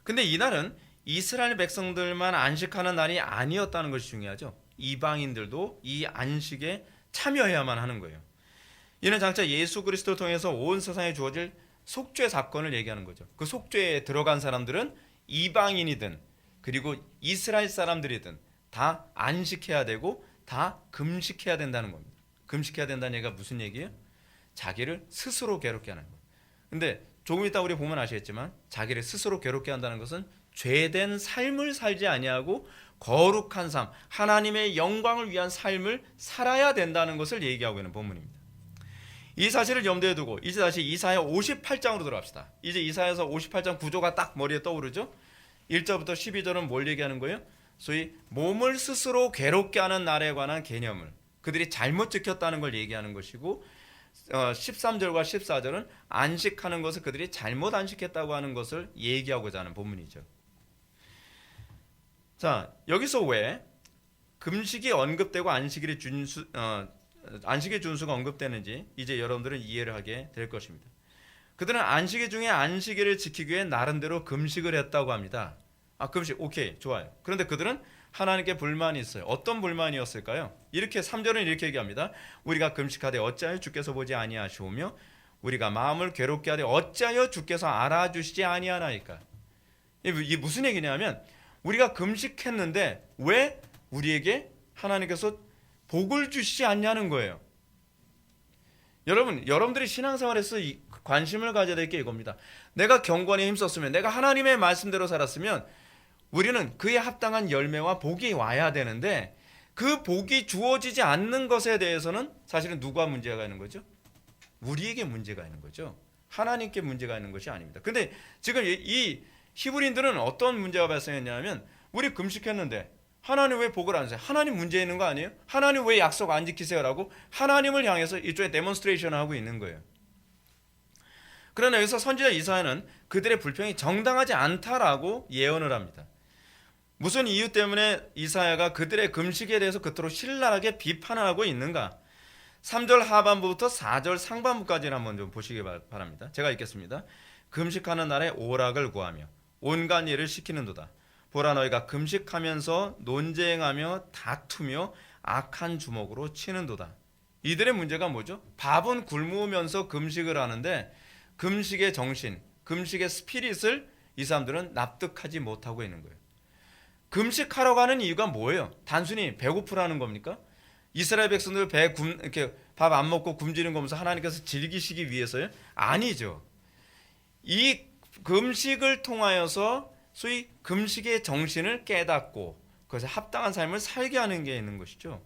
근데 이 날은 이스라엘 백성들만 안식하는 날이 아니었다는 것이 중요하죠. 이방인들도 이 안식에 참여해야만 하는 거예요. 이는 장차 예수 그리스도를 통해서 온 세상에 주어질 속죄 사건을 얘기하는 거죠. 그 속죄에 들어간 사람들은 이방인이든 그리고 이스라엘 사람들이든 다 안식해야 되고 다 금식해야 된다는 겁니다. 금식해야 된다는 얘기가 무슨 얘기예요? 자기를 스스로 괴롭게 하는 거예요. 근데 조금 이따 우리 보면 아시겠지만 자기를 스스로 괴롭게 한다는 것은 죄된 삶을 살지 아니하고 거룩한 삶, 하나님의 영광을 위한 삶을 살아야 된다는 것을 얘기하고 있는 본문입니다. 이 사실을 염두에 두고 이제 다시 이사야 58장으로 들어갑시다. 이제 이사야서 58장 구조가 딱 머리에 떠오르죠. 1절부터 12절은 뭘 얘기하는 거예요? 소위 몸을 스스로 괴롭게 하는 날에 관한 개념을 그들이 잘못 지켰다는 걸 얘기하는 것이고 13절과 14절은 안식하는 것을 그들이 잘못 안식했다고 하는 것을 얘기하고자 하는 본문이죠. 자, 여기서 왜 금식이 언급되고 안식일의 준수가 언급되는지 이제 여러분들은 이해를 하게 될 것입니다. 그들은 안식일 중에 안식일을 지키기 위해 나름대로 금식을 했다고 합니다. 금식 오케이 좋아요. 그런데 그들은 하나님께 불만이 있어요. 어떤 불만이었을까요? 이렇게 3절은 이렇게 얘기합니다. 우리가 금식하되 어찌하여 주께서 보지 아니하시오며 우리가 마음을 괴롭게 하되 어찌하여 주께서 알아주시지 아니하나이까. 이게 무슨 얘기냐면 우리가 금식했는데 왜 우리에게 하나님께서 복을 주시지 않냐는 거예요. 여러분들이 신앙생활에서 관심을 가져야 될 게 이겁니다. 내가 경건에 힘썼으면 내가 하나님의 말씀대로 살았으면 우리는 그에 합당한 열매와 복이 와야 되는데 그 복이 주어지지 않는 것에 대해서는 사실은 누가 문제가 있는 거죠? 우리에게 문제가 있는 거죠. 하나님께 문제가 있는 것이 아닙니다. 근데 지금 이 히브리인들은 어떤 문제가 발생했냐면 우리 금식했는데 하나님 왜 복을 안 주세요? 하나님 문제 있는 거 아니에요? 하나님 왜 약속 안 지키세요라고 하나님을 향해서 일종의 데몬스트레이션을 하고 있는 거예요. 그러나 여기서 선지자 이사야는 그들의 불평이 정당하지 않다라고 예언을 합니다. 무슨 이유 때문에 이사야가 그들의 금식에 대해서 그토록 신랄하게 비판을 하고 있는가? 3절 하반부부터 4절 상반부까지를 한번 좀 보시기 바랍니다. 제가 읽겠습니다. 금식하는 날에 오락을 구하며 온갖 일을 시키는도다. 보라 너희가 금식하면서 논쟁하며 다투며 악한 주먹으로 치는도다. 이들의 문제가 뭐죠? 밥은 굶으면서 금식을 하는데 금식의 정신, 금식의 스피릿을 이 사람들은 납득하지 못하고 있는 거예요. 금식하러 가는 이유가 뭐예요? 단순히 배고프라는 겁니까? 이스라엘 백성들 이렇게 밥 안 먹고 굶주리는 거 보면서 하나님께서 즐기시기 위해서요? 아니죠. 이 금식을 통하여서 소위 금식의 정신을 깨닫고 그것에 합당한 삶을 살게 하는 게 있는 것이죠.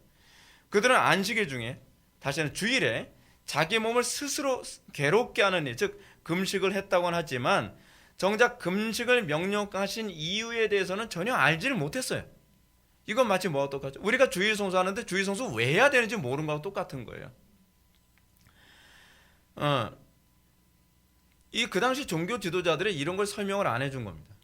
그들은 안식일 중에, 다시는 주일에 자기 몸을 스스로 괴롭게 하는 일, 즉 금식을 했다고는 하지만 정작 금식을 명령하신 이유에 대해서는 전혀 알지를 못했어요. 이건 마치 뭐와 똑같죠? 우리가 주일 성수하는데 주일 성수 왜 해야 되는지 모르는 거하고 똑같은 거예요. 그 당시 종교 지도자들이 이런 걸 설명을 안 해준 겁니다.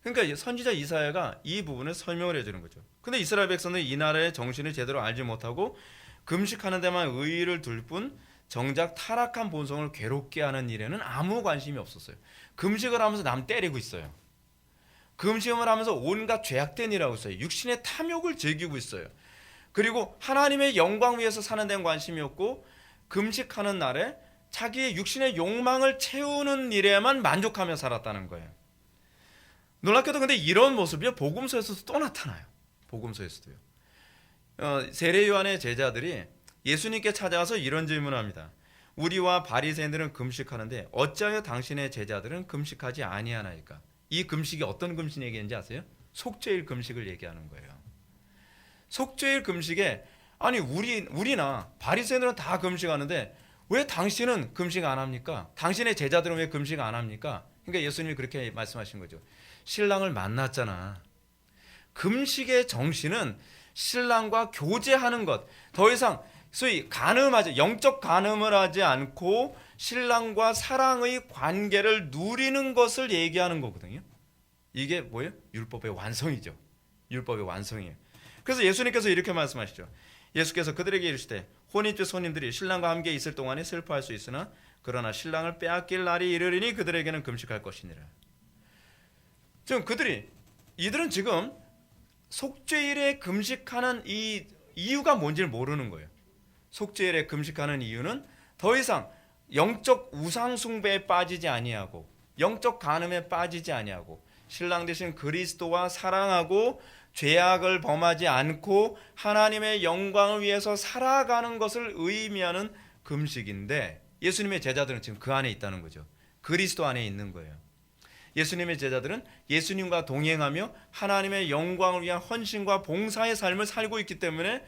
그러니까 선지자 이사야가 이 부분을 설명을 해주는 거죠. 근데 이스라엘 백성들이 이 나라의 정신을 제대로 알지 못하고 금식하는 데만 의의를 둘 뿐 정작 타락한 본성을 괴롭게 하는 일에는 아무 관심이 없었어요. 금식을 하면서 남 때리고 있어요. 금식을 하면서 온갖 죄악된 일하고 있어요. 육신의 탐욕을 즐기고 있어요. 그리고 하나님의 영광 위해서 사는 데는 관심이 없고 금식하는 날에 자기의 육신의 욕망을 채우는 일에만 만족하며 살았다는 거예요. 놀랍게도 근데 이런 모습이 복음서에서도 또 나타나요. 복음서에서도요. 세례 요한의 제자들이 예수님께 찾아와서 이런 질문을 합니다. 우리와 바리새인들은 금식하는데 어찌하여 당신의 제자들은 금식하지 아니하나이까? 이 금식이 어떤 금식 얘기인지 아세요? 속죄일 금식을 얘기하는 거예요. 속죄일 금식에 아니 우리나 바리새인들은 다 금식하는데 왜 당신은 금식 안 합니까? 당신의 제자들은 왜 금식 안 합니까? 그러니까 예수님이 그렇게 말씀하신 거죠. 신랑을 만났잖아. 금식의 정신은 신랑과 교제하는 것, 더 이상 소위 간음하지, 영적 간음을 하지 않고 신랑과 사랑의 관계를 누리는 것을 얘기하는 거거든요. 이게 뭐예요? 율법의 완성이죠. 율법의 완성이에요. 그래서 예수님께서 이렇게 말씀하시죠. 예수께서 그들에게 이르시되 혼인주 손님들이 신랑과 함께 있을 동안에 슬퍼할 수 있으나 그러나 신랑을 빼앗길 날이 이르리니 그들에게는 금식할 것이니라. 지금 이들은 지금 속죄일에 금식하는 이 이유가 뭔지를 모르는 거예요. 속죄일에 금식하는 이유는 더 이상 영적 우상 숭배에 빠지지 아니하고 영적 간음에 빠지지 아니하고 신랑 되신 그리스도와 사랑하고 죄악을 범하지 않고 하나님의 영광을 위해서 살아가는 것을 의미하는 금식인데 예수님의 제자들은 지금 그 안에 있다는 거죠. 그리스도 안에 있는 거예요. 예수님의 제자들은 예수님과 동행하며 하나님의 영광을 위한 헌신과 봉사의 삶을 살고 있기 때문에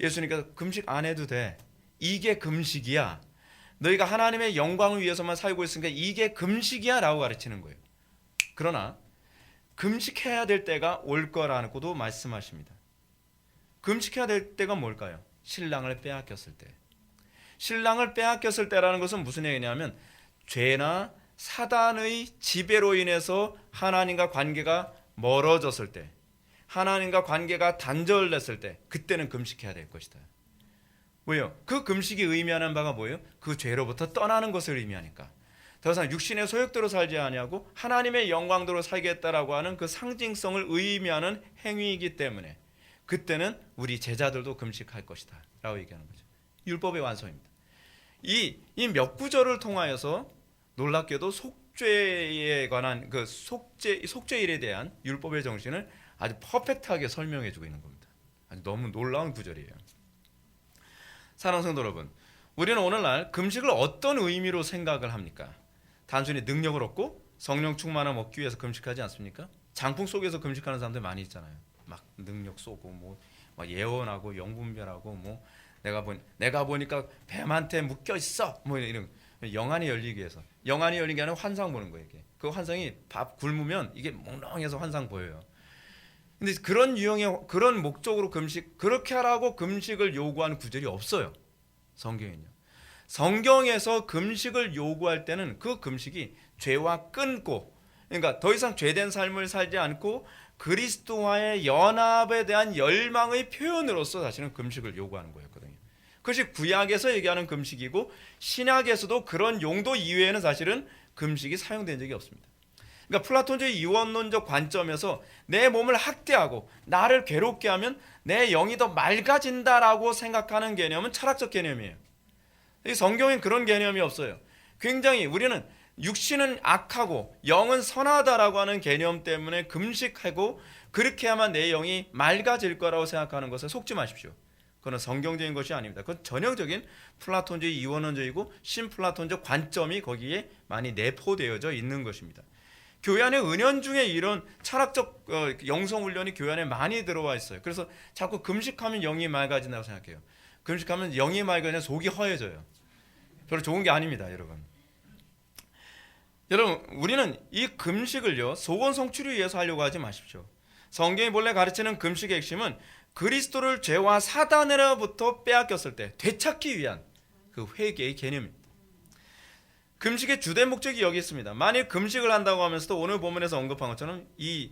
예수님께서 금식 안 해도 돼. 이게 금식이야. 너희가 하나님의 영광을 위해서만 살고 있으니까 이게 금식이야 라고 가르치는 거예요. 그러나 금식해야 될 때가 올 거라고도 말씀하십니다. 금식해야 될 때가 뭘까요? 신랑을 빼앗겼을 때. 신랑을 빼앗겼을 때라는 것은 무슨 얘기냐면 죄나 사단의 지배로 인해서 하나님과 관계가 멀어졌을 때, 하나님과 관계가 단절됐을 때, 그때는 금식해야 될 것이다. 왜요? 그 금식이 의미하는 바가 뭐예요? 그 죄로부터 떠나는 것을 의미하니까. 더 이상 육신의 소욕대로 살지 아니하고 하나님의 영광대로 살겠다라고 하는 그 상징성을 의미하는 행위이기 때문에 그때는 우리 제자들도 금식할 것이다 라고 얘기하는 거죠. 율법의 완성입니다. 이 몇 구절을 통하여서 놀랍게도 속죄에 관한 그 속죄일에 대한 율법의 정신을 아주 퍼펙트하게 설명해 주고 있는 겁니다. 아주 너무 놀라운 구절이에요. 사랑하는 성도 여러분, 우리는 오늘날 금식을 어떤 의미로 생각을 합니까? 단순히 능력을 얻고 성령 충만함 얻기 위해서 금식하지 않습니까? 장풍 속에서 금식하는 사람들 많이 있잖아요. 막 능력 쏘고 막 예언하고 영분별하고 내가 보니까 뱀한테 묶여 있어 이런 영안이 열리기 위해서. 영안이 열리게 하는 환상 보는 거예요. 이게. 그 환상이 밥 굶으면 이게 몽롱해서 환상 보여요. 근데 그런 유형의 그런 목적으로 그렇게 하라고 금식을 요구하는 구절이 없어요. 성경에는요. 성경에서 금식을 요구할 때는 그 금식이 죄와 끊고, 그러니까 더 이상 죄된 삶을 살지 않고 그리스도와의 연합에 대한 열망의 표현으로서 사실은 금식을 요구하는 거였거든요. 그것이 구약에서 얘기하는 금식이고 신약에서도 그런 용도 이외에는 사실은 금식이 사용된 적이 없습니다. 그러니까 플라톤주의 이원론적 관점에서 내 몸을 학대하고 나를 괴롭게 하면 내 영이 더 맑아진다라고 생각하는 개념은 철학적 개념이에요. 성경엔 그런 개념이 없어요. 굉장히 우리는 육신은 악하고 영은 선하다라고 하는 개념 때문에 금식하고 그렇게 하면 내 영이 맑아질 거라고 생각하는 것에 속지 마십시오. 그건 성경적인 것이 아닙니다. 그건 전형적인 플라톤주의 이원론주의고 신플라톤적 관점이 거기에 많이 내포되어져 있는 것입니다. 교회 안에 은연중에 이런 철학적 영성 훈련이 교회 안에 많이 들어와 있어요. 그래서 자꾸 금식하면 영이 맑아진다고 생각해요. 금식하면 영이 맑아지면 속이 허해져요. 별로 좋은 게 아닙니다, 여러분. 여러분, 우리는 이 금식을요 소원 성취를 위해서 하려고 하지 마십시오. 성경이 본래 가르치는 금식의 핵심은 그리스도를 죄와 사단으로부터 빼앗겼을 때 되찾기 위한 그 회개의 개념입니다. 금식의 주된 목적이 여기 있습니다. 만일 금식을 한다고 하면서도 오늘 본문에서 언급한 것처럼 이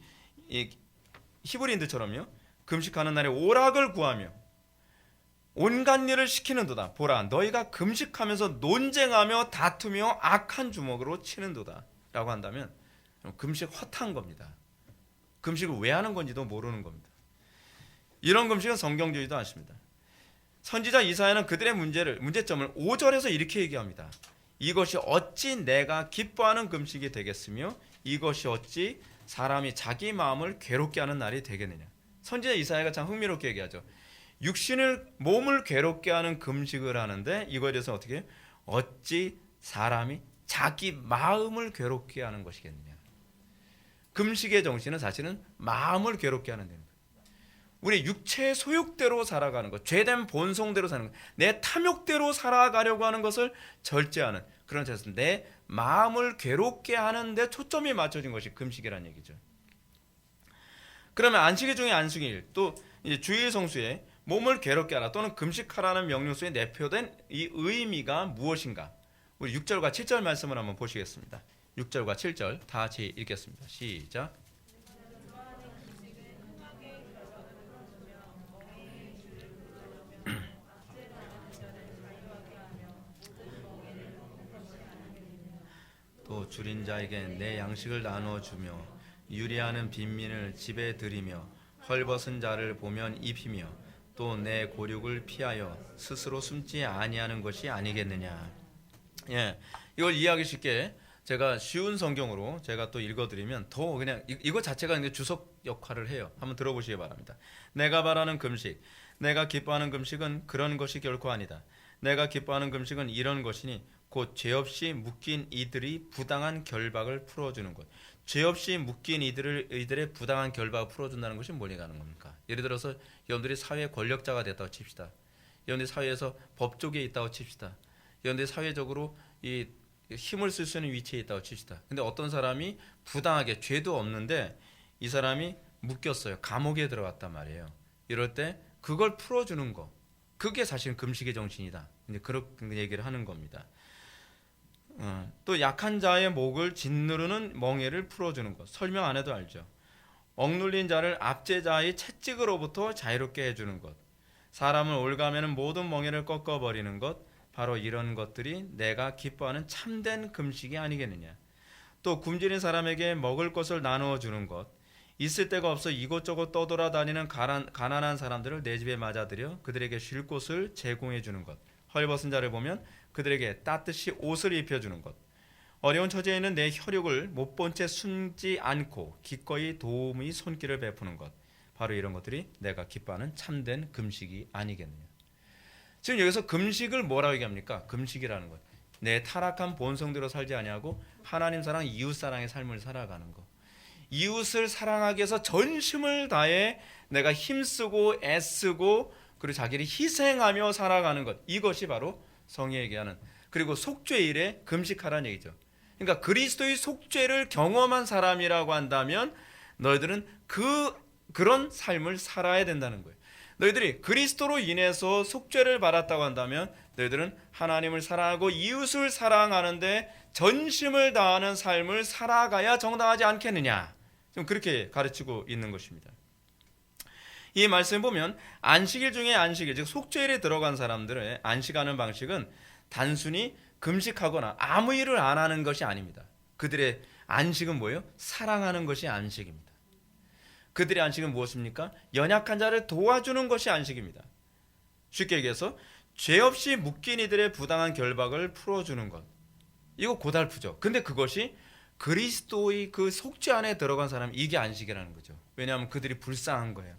히브리인들처럼요 금식하는 날에 오락을 구하며 온갖 일을 시키는도다. 보라, 너희가 금식하면서 논쟁하며 다투며 악한 주먹으로 치는도다 라고 한다면 금식 허탄 겁니다. 금식을 왜 하는 건지도 모르는 겁니다. 이런 금식은 성경적이지도 않습니다. 선지자 이사야는 그들의 문제점을 5절에서 이렇게 얘기합니다. 이것이 어찌 내가 기뻐하는 금식이 되겠으며 이것이 어찌 사람이 자기 마음을 괴롭게 하는 날이 되겠느냐. 선지자 이사야가 참 흥미롭게 얘기하죠. 몸을 괴롭게 하는 금식을 하는데 이거에 대해서 어떻게 해요? 어찌 사람이 자기 마음을 괴롭게 하는 것이겠느냐. 금식의 정신은 사실은 마음을 괴롭게 하는 데입니다. 우리 육체의 소욕대로 살아가는 것, 죄된 본성대로 사는 것, 내 탐욕대로 살아가려고 하는 것을 절제하는 그런 자세, 내 마음을 괴롭게 하는 데 초점이 맞춰진 것이 금식이라는 얘기죠. 그러면 안식일 중에 안식일, 또 이제 주일 성수에 몸을 괴롭게 하라 또는 금식하라는 명령 속에 내포된 이 의미가 무엇인가? 우리 6절과 7절 말씀을 한번 보시겠습니다. 6절과 7절 다 같이 읽겠습니다. 시작. 또 줄인 자에게 내 양식을 나누어 주며 유리하는 빈민을 집에 들이며 헐벗은 자를 보면 입히며 또 내 고륙을 피하여 스스로 숨지 아니하는 것이 아니겠느냐. 예, 이걸 이해하기 쉽게 제가 쉬운 성경으로 제가 또 읽어드리면 더 그냥 이거 자체가 이제 주석 역할을 해요. 한번 들어보시기 바랍니다. 내가 바라는 금식, 내가 기뻐하는 금식은 그런 것이 결코 아니다. 내가 기뻐하는 금식은 이런 것이니 곧 죄 없이 묶인 이들이 부당한 결박을 풀어주는 것. 죄 없이 묶인 이들의 부당한 결박을 풀어준다는 것이 뭐니 가는 겁니까? 예를 들어서 여러분들이 사회 권력자가 됐다고 칩시다. 여러분들이 사회에서 법조계에 있다고 칩시다. 여러분들이 사회적으로 이 힘을 쓸 수 있는 위치에 있다고 칩시다. 근데 어떤 사람이 부당하게 죄도 없는데 이 사람이 묶였어요. 감옥에 들어갔단 말이에요. 이럴 때 그걸 풀어주는 거, 그게 사실 금식의 정신이다. 이제 그런 얘기를 하는 겁니다. 또 약한 자의 목을 짓누르는 멍에를 풀어주는 것, 설명 안 해도 알죠. 억눌린 자를 압제자의 채찍으로부터 자유롭게 해주는 것, 사람을 올가매는 모든 멍에를 꺾어버리는 것, 바로 이런 것들이 내가 기뻐하는 참된 금식이 아니겠느냐. 또 굶주린 사람에게 먹을 것을 나누어 주는 것, 있을 데가 없어 이곳저곳 떠돌아다니는 가난한 사람들을 내 집에 맞아들여 그들에게 쉴 곳을 제공해 주는 것, 헐벗은 자를 보면 그들에게 따뜻이 옷을 입혀주는 것, 어려운 처지에 있는 내 혈육을 못 본 채 숨지 않고 기꺼이 도움의 손길을 베푸는 것, 바로 이런 것들이 내가 기뻐하는 참된 금식이 아니겠느냐. 지금 여기서 금식을 뭐라고 얘기합니까? 금식이라는 것, 내 타락한 본성대로 살지 아니하고 하나님 사랑, 이웃 사랑의 삶을 살아가는 것, 이웃을 사랑하기 위해서 전심을 다해 내가 힘쓰고 애쓰고 그리고 자기를 희생하며 살아가는 것, 이것이 바로 성경이 얘기하는, 그리고 속죄일에 금식하라는 얘기죠. 그러니까 그리스도의 속죄를 경험한 사람이라고 한다면 너희들은 그런 삶을 살아야 된다는 거예요. 너희들이 그리스도로 인해서 속죄를 받았다고 한다면 너희들은 하나님을 사랑하고 이웃을 사랑하는데 전심을 다하는 삶을 살아가야 정당하지 않겠느냐. 좀 그렇게 가르치고 있는 것입니다. 이 말씀 보면 안식일 중에 안식일, 즉 속죄일에 들어간 사람들의 안식하는 방식은 단순히 금식하거나 아무 일을 안 하는 것이 아닙니다. 그들의 안식은 뭐예요? 사랑하는 것이 안식입니다. 그들의 안식은 무엇입니까? 연약한 자를 도와주는 것이 안식입니다. 쉽게 얘기해서 죄 없이 묶인 이들의 부당한 결박을 풀어주는 것. 이거 고달프죠. 근데 그것이 그리스도의 그 속죄 안에 들어간 사람, 이게 안식이라는 거죠. 왜냐하면 그들이 불쌍한 거예요.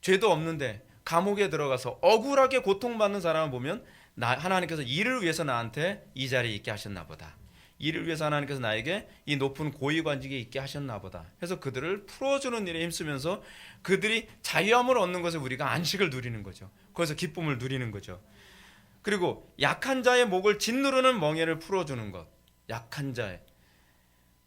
죄도 없는데 감옥에 들어가서 억울하게 고통받는 사람을 보면 하나님께서 이를 위해서 나한테 이 자리에 있게 하셨나 보다. 이를 위해서 하나님께서 나에게 이 높은 고위관직에 있게 하셨나 보다 해서 그들을 풀어주는 일에 힘쓰면서 그들이 자유함을 얻는 것에 우리가 안식을 누리는 거죠. 거기서 기쁨을 누리는 거죠. 그리고 약한 자의 목을 짓누르는 멍에를 풀어주는 것. 약한 자의.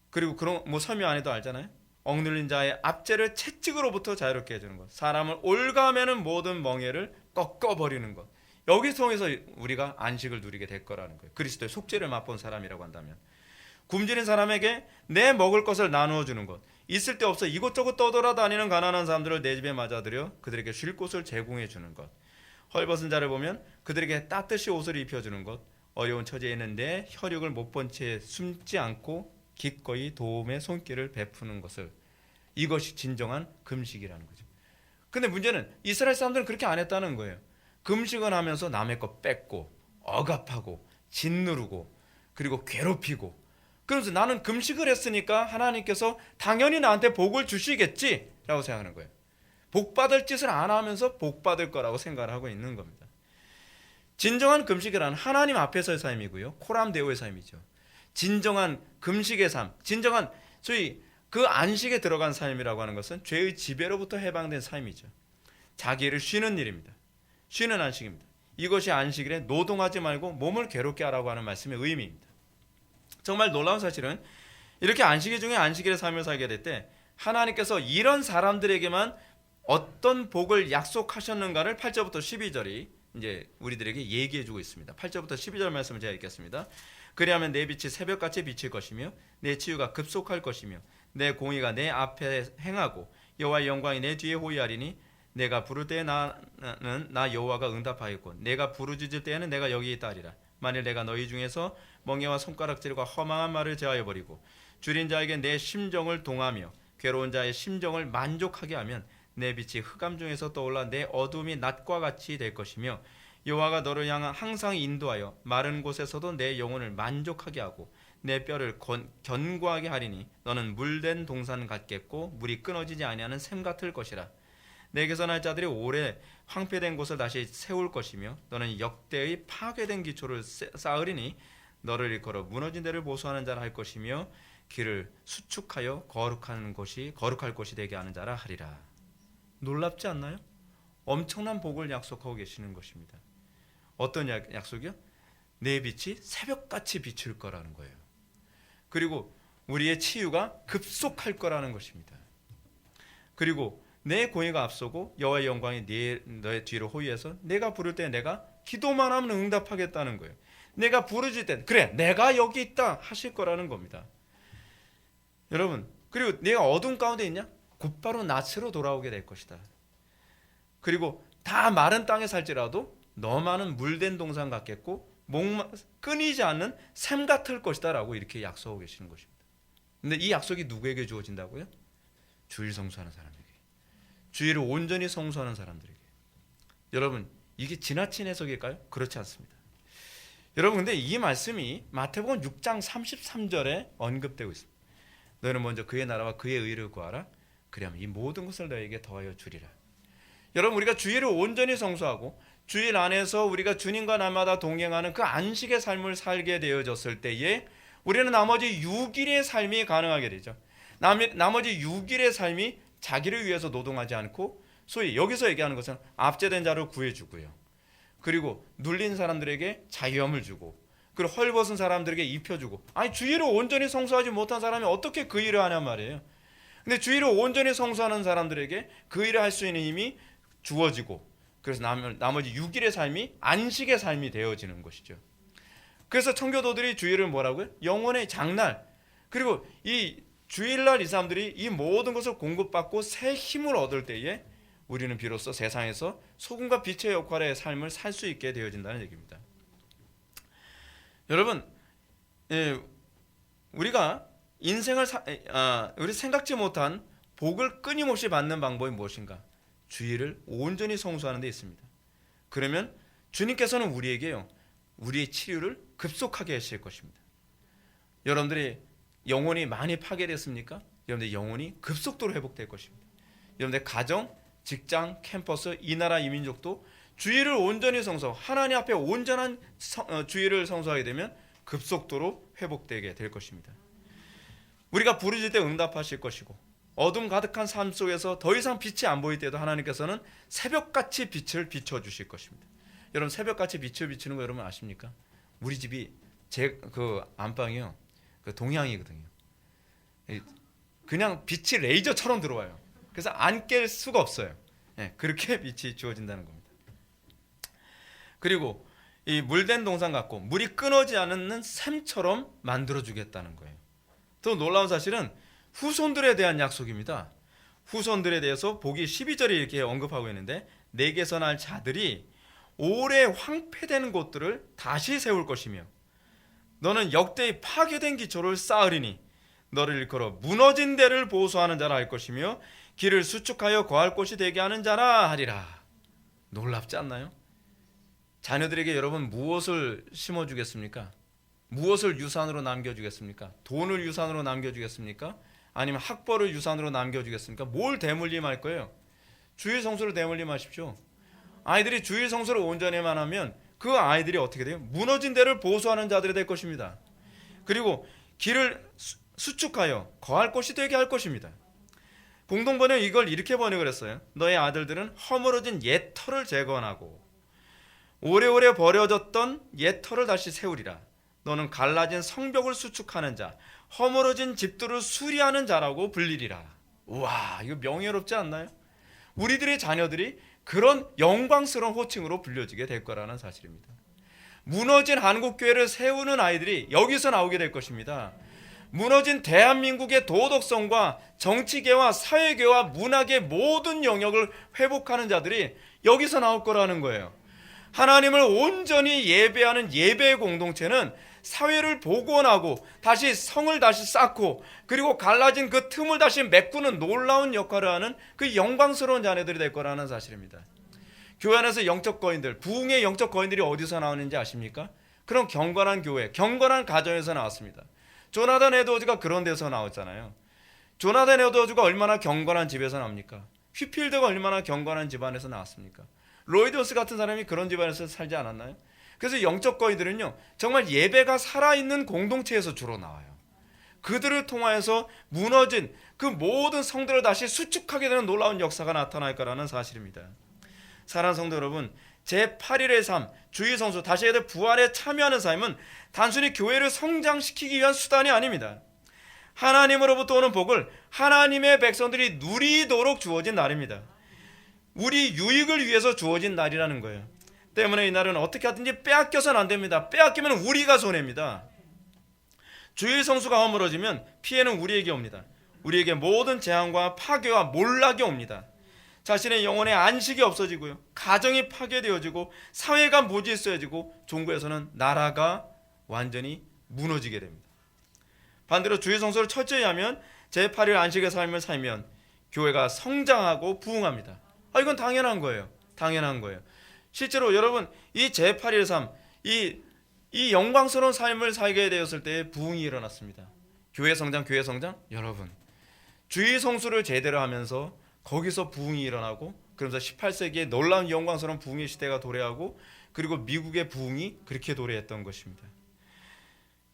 그리고 그런 설명 안 해도 알잖아요. 억눌린 자의 압제를 채찍으로부터 자유롭게 해주는 것. 사람을 올가매는 모든 멍에를 꺾어버리는 것. 여기서 통해서 우리가 안식을 누리게 될 거라는 거예요. 그리스도의 속죄를 맛본 사람이라고 한다면. 굶주린 사람에게 내 먹을 것을 나누어 주는 것. 있을 데 없어 이곳저곳 떠돌아다니는 가난한 사람들을 내 집에 맞아들여 그들에게 쉴 곳을 제공해 주는 것. 헐벗은 자를 보면 그들에게 따뜻이 옷을 입혀주는 것. 어려운 처지에 있는데 혈육을 못 본 채 숨지 않고 기꺼이 도움의 손길을 베푸는 것을. 이것이 진정한 금식이라는 거죠. 근데 문제는 이스라엘 사람들은 그렇게 안 했다는 거예요. 금식을 하면서 남의 거 뺏고 억압하고 짓누르고 그리고 괴롭히고, 그러면서 나는 금식을 했으니까 하나님께서 당연히 나한테 복을 주시겠지라고 생각하는 거예요. 복 받을 짓을 안 하면서 복 받을 거라고 생각을 하고 있는 겁니다. 진정한 금식이란 하나님 앞에서의 삶이고요, 코람데오의 삶이죠. 진정한 금식의 삶, 진정한 소위 그 안식에 들어간 삶이라고 하는 것은 죄의 지배로부터 해방된 삶이죠. 자기를 쉬는 일입니다. 쉬는 안식입니다. 이것이 안식일에 노동하지 말고 몸을 괴롭게 하라고 하는 말씀의 의미입니다. 정말 놀라운 사실은 이렇게 안식일 중에 안식일의 삶을 살게 될 때 하나님께서 이런 사람들에게만 어떤 복을 약속하셨는가를 8절부터 12절이 이제 우리들에게 얘기해 주고 있습니다. 8절부터 12절 말씀을 제가 읽겠습니다. 그리하면 내 빛이 새벽같이 비칠 것이며 내 치유가 급속할 것이며 내 공의가 내 앞에 행하고 여호와의 영광이 내 뒤에 호위하리니 내가 부를 때에 나는 나 여호와가 응답하였고 내가 부르짖을 때에는 내가 여기 있다 하리라. 만일 내가 너희 중에서 멍에와 손가락질과 허망한 말을 제하여 버리고 줄인 자에게 내 심정을 동하며 괴로운 자의 심정을 만족하게 하면 내 빛이 흑암 중에서 떠올라 내 어둠이 낮과 같이 될 것이며 여호와가 너를 향한 항상 인도하여 마른 곳에서도 내 영혼을 만족하게 하고 내 뼈를 견고하게 하리니 너는 물된 동산 같겠고 물이 끊어지지 아니하는 샘 같을 것이라. 내게서 날 자들이 오래 황폐된 곳을 다시 세울 것이며 너는 역대의 파괴된 기초를 쌓으리니 너를 일컬어 무너진 데를 보수하는 자라 할 것이며 길을 수축하여 거룩할 곳이 되게 하는 자라 하리라. 놀랍지 않나요? 엄청난 복을 약속하고 계시는 것입니다. 어떤 약속이요? 내 빛이 새벽같이 비칠 거라는 거예요. 그리고 우리의 치유가 급속할 거라는 것입니다. 그리고 내 공의가 앞서고 여호와의 영광이 너의 뒤로 호위해서 내가 부를 때 내가 기도만 하면 응답하겠다는 거예요. 내가 부르짖을 때 그래 내가 여기 있다 하실 거라는 겁니다. 여러분, 그리고 내가 어둠 가운데 있냐? 곧바로 낯으로 돌아오게 될 것이다. 그리고 다 마른 땅에 살지라도 너만은 물된 동산 같겠고 끊이지 않는 샘 같을 것이다 라고 이렇게 약속하고 계시는 것입니다. 근데 이 약속이 누구에게 주어진다고요? 주일 성수하는 사람에게, 주일을 온전히 성수하는 사람들에게. 여러분, 이게 지나친 해석일까요? 그렇지 않습니다. 여러분, 근데 이 말씀이 마태복음 6장 33절에 언급되고 있습니다. 너는 먼저 그의 나라와 그의 의를 구하라. 그리하면 이 모든 것을 너에게 더하여 주리라. 여러분, 우리가 주일을 온전히 성수하고 주일 안에서 우리가 주님과 날마다 동행하는 그 안식의 삶을 살게 되어졌을 때에 우리는 나머지 6일의 삶이 가능하게 되죠. 나머지 6일의 삶이 자기를 위해서 노동하지 않고 소위 여기서 얘기하는 것은 압제된 자를 구해주고요. 그리고 눌린 사람들에게 자유함을 주고, 그리고 헐벗은 사람들에게 입혀주고. 아니, 주일을 온전히 성수하지 못한 사람이 어떻게 그 일을 하냔 말이에요. 근데 주일을 온전히 성수하는 사람들에게 그 일을 할 수 있는 힘이 주어지고, 그래서 나머지 6일의 삶이 안식의 삶이 되어지는 것이죠. 그래서 청교도들이 주일을 뭐라고요? 영혼의 장날. 그리고 이 주일날 이 사람들이 이 모든 것을 공급받고 새 힘을 얻을 때에 우리는 비로소 세상에서 소금과 빛의 역할의 삶을 살 수 있게 되어진다는 얘기입니다. 여러분, 우리가 인생을 우리 생각지 못한 복을 끊임없이 받는 방법이 무엇인가? 주일을 온전히 성수하는 데 있습니다. 그러면 주님께서는 우리에게요, 우리의 치유를 급속하게 하실 것입니다. 여러분들이 영혼이 많이 파괴됐습니까? 여러분들 영혼이 급속도로 회복될 것입니다. 여러분들 가정, 직장, 캠퍼스, 이 나라 이 민족도 주의를 온전히 성소, 하나님 앞에 온전한 주의를 성소하게 되면 급속도로 회복되게 될 것입니다. 우리가 부르짖을 때 응답하실 것이고 어둠 가득한 삶 속에서 더 이상 빛이 안 보일 때도 하나님께서는 새벽같이 빛을 비춰주실 것입니다. 여러분, 새벽같이 빛을 비추는 거 여러분 아십니까? 우리 집이 제 그 안방이요, 그 동향이거든요. 그냥 빛이 레이저처럼 들어와요. 그래서 안 깰 수가 없어요. 그렇게 빛이 주어진다는 겁니다. 그리고 이 물된 동상 같고 물이 끊어지지 않는 샘처럼 만들어주겠다는 거예요. 더 놀라운 사실은 후손들에 대한 약속입니다. 후손들에 대해서 보기 12절에 이렇게 언급하고 있는데, 내게서 날 자들이 오래 황폐된 곳들을 다시 세울 것이며 너는 역대의 파괴된 기초를 쌓으리니 너를 일컬어 무너진 데를 보수하는 자라 할 것이며 길을 수축하여 거할 곳이 되게 하는 자라 하리라. 놀랍지 않나요? 자녀들에게 여러분 무엇을 심어주겠습니까? 무엇을 유산으로 남겨주겠습니까? 돈을 유산으로 남겨주겠습니까? 아니면 학벌을 유산으로 남겨주겠습니까? 뭘 대물림할 거예요? 주일 성수를 대물림하십시오. 아이들이 주일 성수를 온전히만 하면 그 아이들이 어떻게 돼요? 무너진 데를 보수하는 자들이 될 것입니다. 그리고 길을 수축하여 거할 곳이 되게 할 것입니다. 공동번역 이걸 이렇게 번역을 했어요. 너의 아들들은 허물어진 옛 터를 재건하고 오래오래 버려졌던 옛 터를 다시 세우리라. 너는 갈라진 성벽을 수축하는 자, 허물어진 집들을 수리하는 자라고 불리리라. 우와, 이거 명예롭지 않나요? 우리들의 자녀들이 그런 영광스러운 호칭으로 불려지게 될 거라는 사실입니다. 무너진 한국교회를 세우는 아이들이 여기서 나오게 될 것입니다. 무너진 대한민국의 도덕성과 정치계와 사회계와 문학의 모든 영역을 회복하는 자들이 여기서 나올 거라는 거예요. 하나님을 온전히 예배하는 예배의 공동체는 사회를 복원하고 다시 성을 다시 쌓고 그리고 갈라진 그 틈을 다시 메꾸는 놀라운 역할을 하는 그 영광스러운 자녀들이 될 거라는 사실입니다. 교회 안에서 영적 거인들, 부흥의 영적 거인들이 어디서 나오는지 아십니까? 그런 경건한 교회, 경건한 가정에서 나왔습니다. 조나단 에드워즈가 그런 데서 나왔잖아요. 조나단 에드워즈가 얼마나 경건한 집에서 나옵니까? 휘필드가 얼마나 경건한 집안에서 나왔습니까? 로이드스 같은 사람이 그런 집안에서 살지 않았나요? 그래서 영적 거인들은요, 정말 예배가 살아있는 공동체에서 주로 나와요. 그들을 통하여서 무너진 그 모든 성들을 다시 수축하게 되는 놀라운 역사가 나타날 거라는 사실입니다. 사랑하는 성도 여러분, 제8일의 삶, 주의 성수, 다시 해야 부활에 참여하는 삶은 단순히 교회를 성장시키기 위한 수단이 아닙니다. 하나님으로부터 오는 복을 하나님의 백성들이 누리도록 주어진 날입니다. 우리 유익을 위해서 주어진 날이라는 거예요. 때문에 이 날은 어떻게 하든지 빼앗겨서는 안 됩니다. 빼앗기면 우리가 손해입니다. 주일 성수가 허물어지면 피해는 우리에게 옵니다. 우리에게 모든 재앙과 파괴와 몰락이 옵니다. 자신의 영혼의 안식이 없어지고요, 가정이 파괴되어지고 사회가 무질서해지고 종교에서는 나라가 완전히 무너지게 됩니다. 반대로 주일 성수를 철저히 하면 제8일 안식의 삶을 살면 교회가 성장하고 부흥합니다. 이건 당연한 거예요. 당연한 거예요. 실제로 여러분, 이 제8일 삶, 이 영광스러운 삶을 살게 되었을 때 부흥이 일어났습니다. 교회 성장. 여러분, 주일 성수를 제대로 하면서 거기서 부흥이 일어나고, 그러면서 18세기에 놀라운 영광스러운 부흥의 시대가 도래하고, 그리고 미국의 부흥이 그렇게 도래했던 것입니다.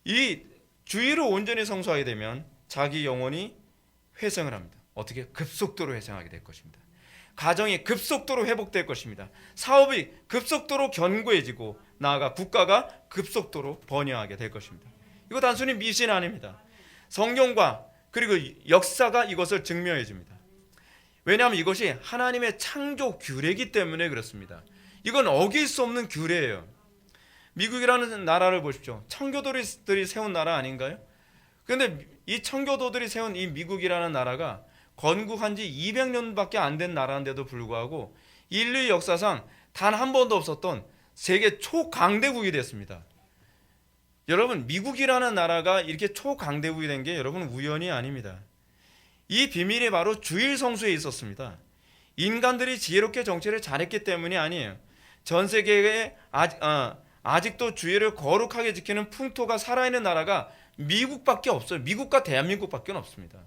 이 주일을 온전히 성수하게 되면 자기 영혼이 회생을 합니다. 어떻게? 급속도로 회생하게 될 것입니다. 가정이 급속도로 회복될 것입니다. 사업이 급속도로 견고해지고 나아가 국가가 급속도로 번영하게 될 것입니다. 이거 단순히 미신 아닙니다. 성경과 그리고 역사가 이것을 증명해 줍니다. 왜냐하면 이것이 하나님의 창조 규례이기 때문에 그렇습니다. 이건 어길 수 없는 규례예요. 미국이라는 나라를 보십시오. 청교도들이 세운 나라 아닌가요? 그런데 이 청교도들이 세운 이 미국이라는 나라가 건국한 지 200년밖에 안 된 나라인데도 불구하고 인류 역사상 단 한 번도 없었던 세계 초강대국이 됐습니다. 여러분, 미국이라는 나라가 이렇게 초강대국이 된 게 여러분 우연이 아닙니다. 이 비밀이 바로 주일 성수에 있었습니다. 인간들이 지혜롭게 정치를 잘했기 때문이 아니에요. 전 세계에 아직도 주일을 거룩하게 지키는 풍토가 살아있는 나라가 미국밖에 없어요. 미국과 대한민국밖에 없습니다.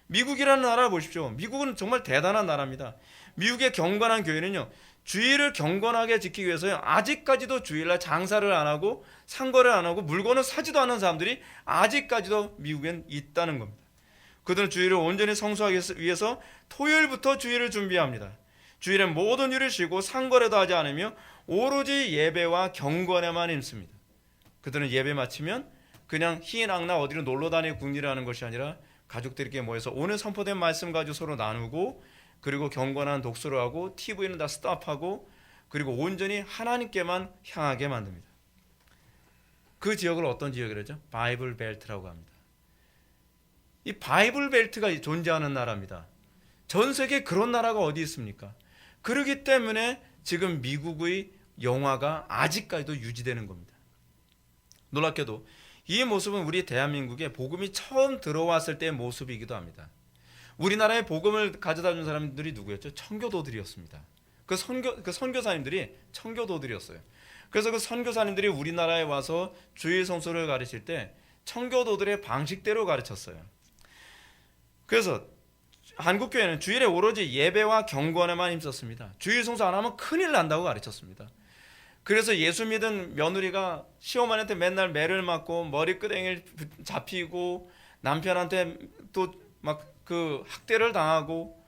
미국이라는 나라를 보십시오. 미국은 정말 대단한 나라입니다. 미국의 경건한 교회는요, 주일을 경건하게 지키기 위해서요, 아직까지도 주일날 장사를 안 하고 상거래를 안 하고 물건을 사지도 않는 사람들이 아직까지도 미국엔 있다는 겁니다. 그들은 주일을 온전히 성수하기 위해서 토요일부터 주일을 준비합니다. 주일에 모든 일을 쉬고 상거래도 하지 않으며 오로지 예배와 경건에만 힘씁니다. 그들은 예배 마치면 그냥 희낙나 어디로 놀러 다니고 국리를 하는 것이 아니라 가족들끼리 모여서 오늘 선포된 말씀 가지고 서로 나누고, 그리고 경건한 독서를 하고 TV는 다 스탑하고, 그리고 온전히 하나님께만 향하게 만듭니다. 그 지역을 어떤 지역이라죠? 바이블 벨트라고 합니다. 이 바이블 벨트가 존재하는 나라입니다. 전 세계에 그런 나라가 어디 있습니까? 그렇기 때문에 지금 미국의 영화가 아직까지도 유지되는 겁니다. 놀랍게도 이 모습은 우리 대한민국에 복음이 처음 들어왔을 때의 모습이기도 합니다. 우리나라에 복음을 가져다 준 사람들이 누구였죠? 청교도들이었습니다. 그 선교사님들이 청교도들이었어요. 그래서 그 선교사님들이 우리나라에 와서 주일 성수를 가르칠 때 청교도들의 방식대로 가르쳤어요. 그래서 한국교회는 주일에 오로지 예배와 경건에만 힘썼습니다. 주일 성수 안 하면 큰일 난다고 가르쳤습니다. 그래서 예수 믿은 며느리가 시어머니한테 맨날 매를 맞고 머리끄댕이를 잡히고 남편한테 또 막 그 학대를 당하고,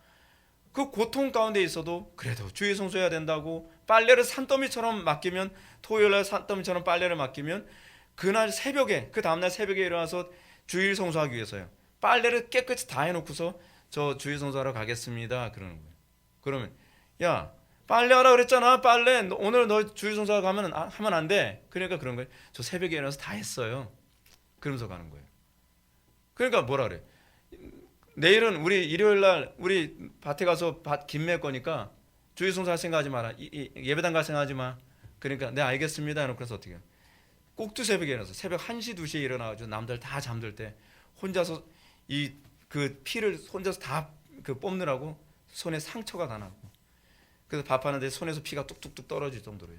그 고통 가운데 있어도 그래도 주일 성수해야 된다고, 빨래를 산더미처럼 맡기면, 토요일날 산더미처럼 빨래를 맡기면 그날 새벽에, 그 다음날 새벽에 일어나서 주일 성수하기 위해서요, 빨래를 깨끗이 다 해놓고서 저 주일 성수하러 가겠습니다 그러는 거예요. 그러면 야, 빨래하라 그랬잖아. 빨래 오늘 너 주일 성수하러 하면 안 돼. 그러니까 그런 거예요. 저 새벽에 일어나서 다 했어요. 그러면서 가는 거예요. 그러니까 뭐라 그래? 내일은 우리 일요일날 우리 밭에 가서 밭 김맬 거니까 주일 성수할 생각하지 마라. 예배당 갈 생각하지 마. 그러니까 네 알겠습니다. 해놓고 그래서 어떻게 해요? 꼭두 새벽에 일어나서 새벽 1시 2시에 일어나가지고 남들 다 잠들 때 혼자서 이 그 피를 혼자서 다 그 뽑느라고 손에 상처가 다 나고, 그래서 밥하는데 손에서 피가 뚝뚝뚝 떨어질 정도로요.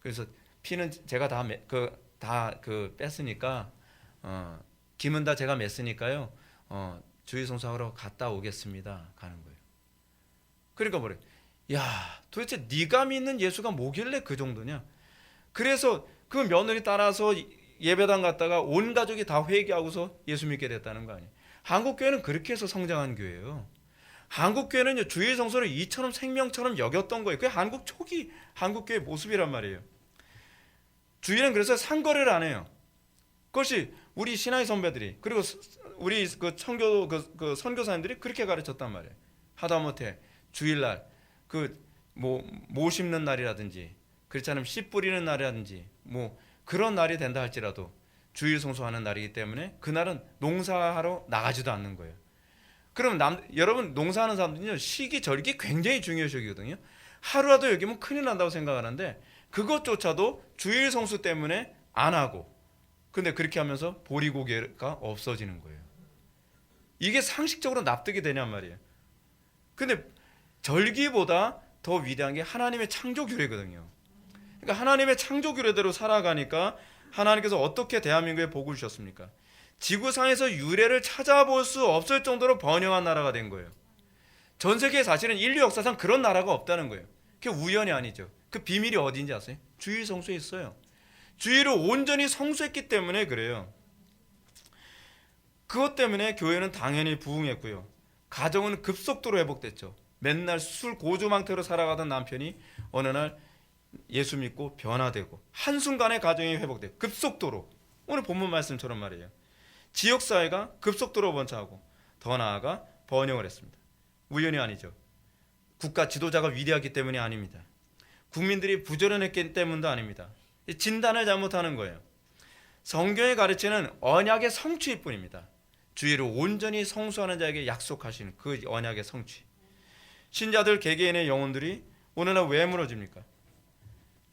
그래서 피는 제가 다 뺐으니까 김은 다 제가 맸으니까요. 주일 성수하러 갔다 오겠습니다. 가는 거예요. 그러니까 뭐래? 야, 도대체 네가 믿는 예수가 뭐길래 그 정도냐? 그래서 그 며느리 따라서 예배당 갔다가 온 가족이 다 회개하고서 예수 믿게 됐다는 거 아니에요? 한국 교회는 그렇게 해서 성장한 교회예요. 한국 교회는 주일 성수를 이처럼 생명처럼 여겼던 거예요. 그게 한국 초기 한국 교회 모습이란 말이에요. 주일은 그래서 상거래를 안 해요. 그것이 우리 신앙의 선배들이, 그리고 우리 그 청교 그 선교사님들이 그렇게 가르쳤단 말이에요. 하다못해 주일날 그 모 심는 날이라든지, 그렇지 않으면 씨 뿌리는 날이라든지 뭐 그런 날이 된다 할지라도 주일 성수하는 날이기 때문에 그날은 농사하러 나가지도 않는 거예요. 그럼 여러분 농사하는 사람들은요, 시기 절기 굉장히 중요시하거든요. 하루라도 여기면 큰일 난다고 생각하는데 그것조차도 주일 성수 때문에 안 하고, 근데 그렇게 하면서 보리고개가 없어지는 거예요. 이게 상식적으로 납득이 되냔 말이에요. 근데 절기보다 더 위대한 게 하나님의 창조 규례거든요. 그러니까 하나님의 창조 규례대로 살아가니까 하나님께서 어떻게 대한민국에 복을 주셨습니까? 지구상에서 유래를 찾아볼 수 없을 정도로 번영한 나라가 된 거예요. 전 세계에 사실은 인류 역사상 그런 나라가 없다는 거예요. 그게 우연이 아니죠. 그 비밀이 어디인지 아세요? 주일 성수에 있어요. 주일을 온전히 성수했기 때문에 그래요. 그것 때문에 교회는 당연히 부흥했고요. 가정은 급속도로 회복됐죠. 맨날 술 고주망태로 살아가던 남편이 어느 날 예수 믿고 변화되고 한순간에 가정이 회복되고 급속도로, 오늘 본문 말씀처럼 말이에요. 지역사회가 급속도로 번창하고 더 나아가 번영을 했습니다. 우연이 아니죠. 국가 지도자가 위대하기 때문이 아닙니다. 국민들이 부지런했기 때문도 아닙니다. 진단을 잘못하는 거예요. 성경에 가르치는 언약의 성취일 뿐입니다. 주일을 온전히 성수하는 자에게 약속하시는 그 언약의 성취. 신자들 개개인의 영혼들이 오늘날 왜 무너집니까?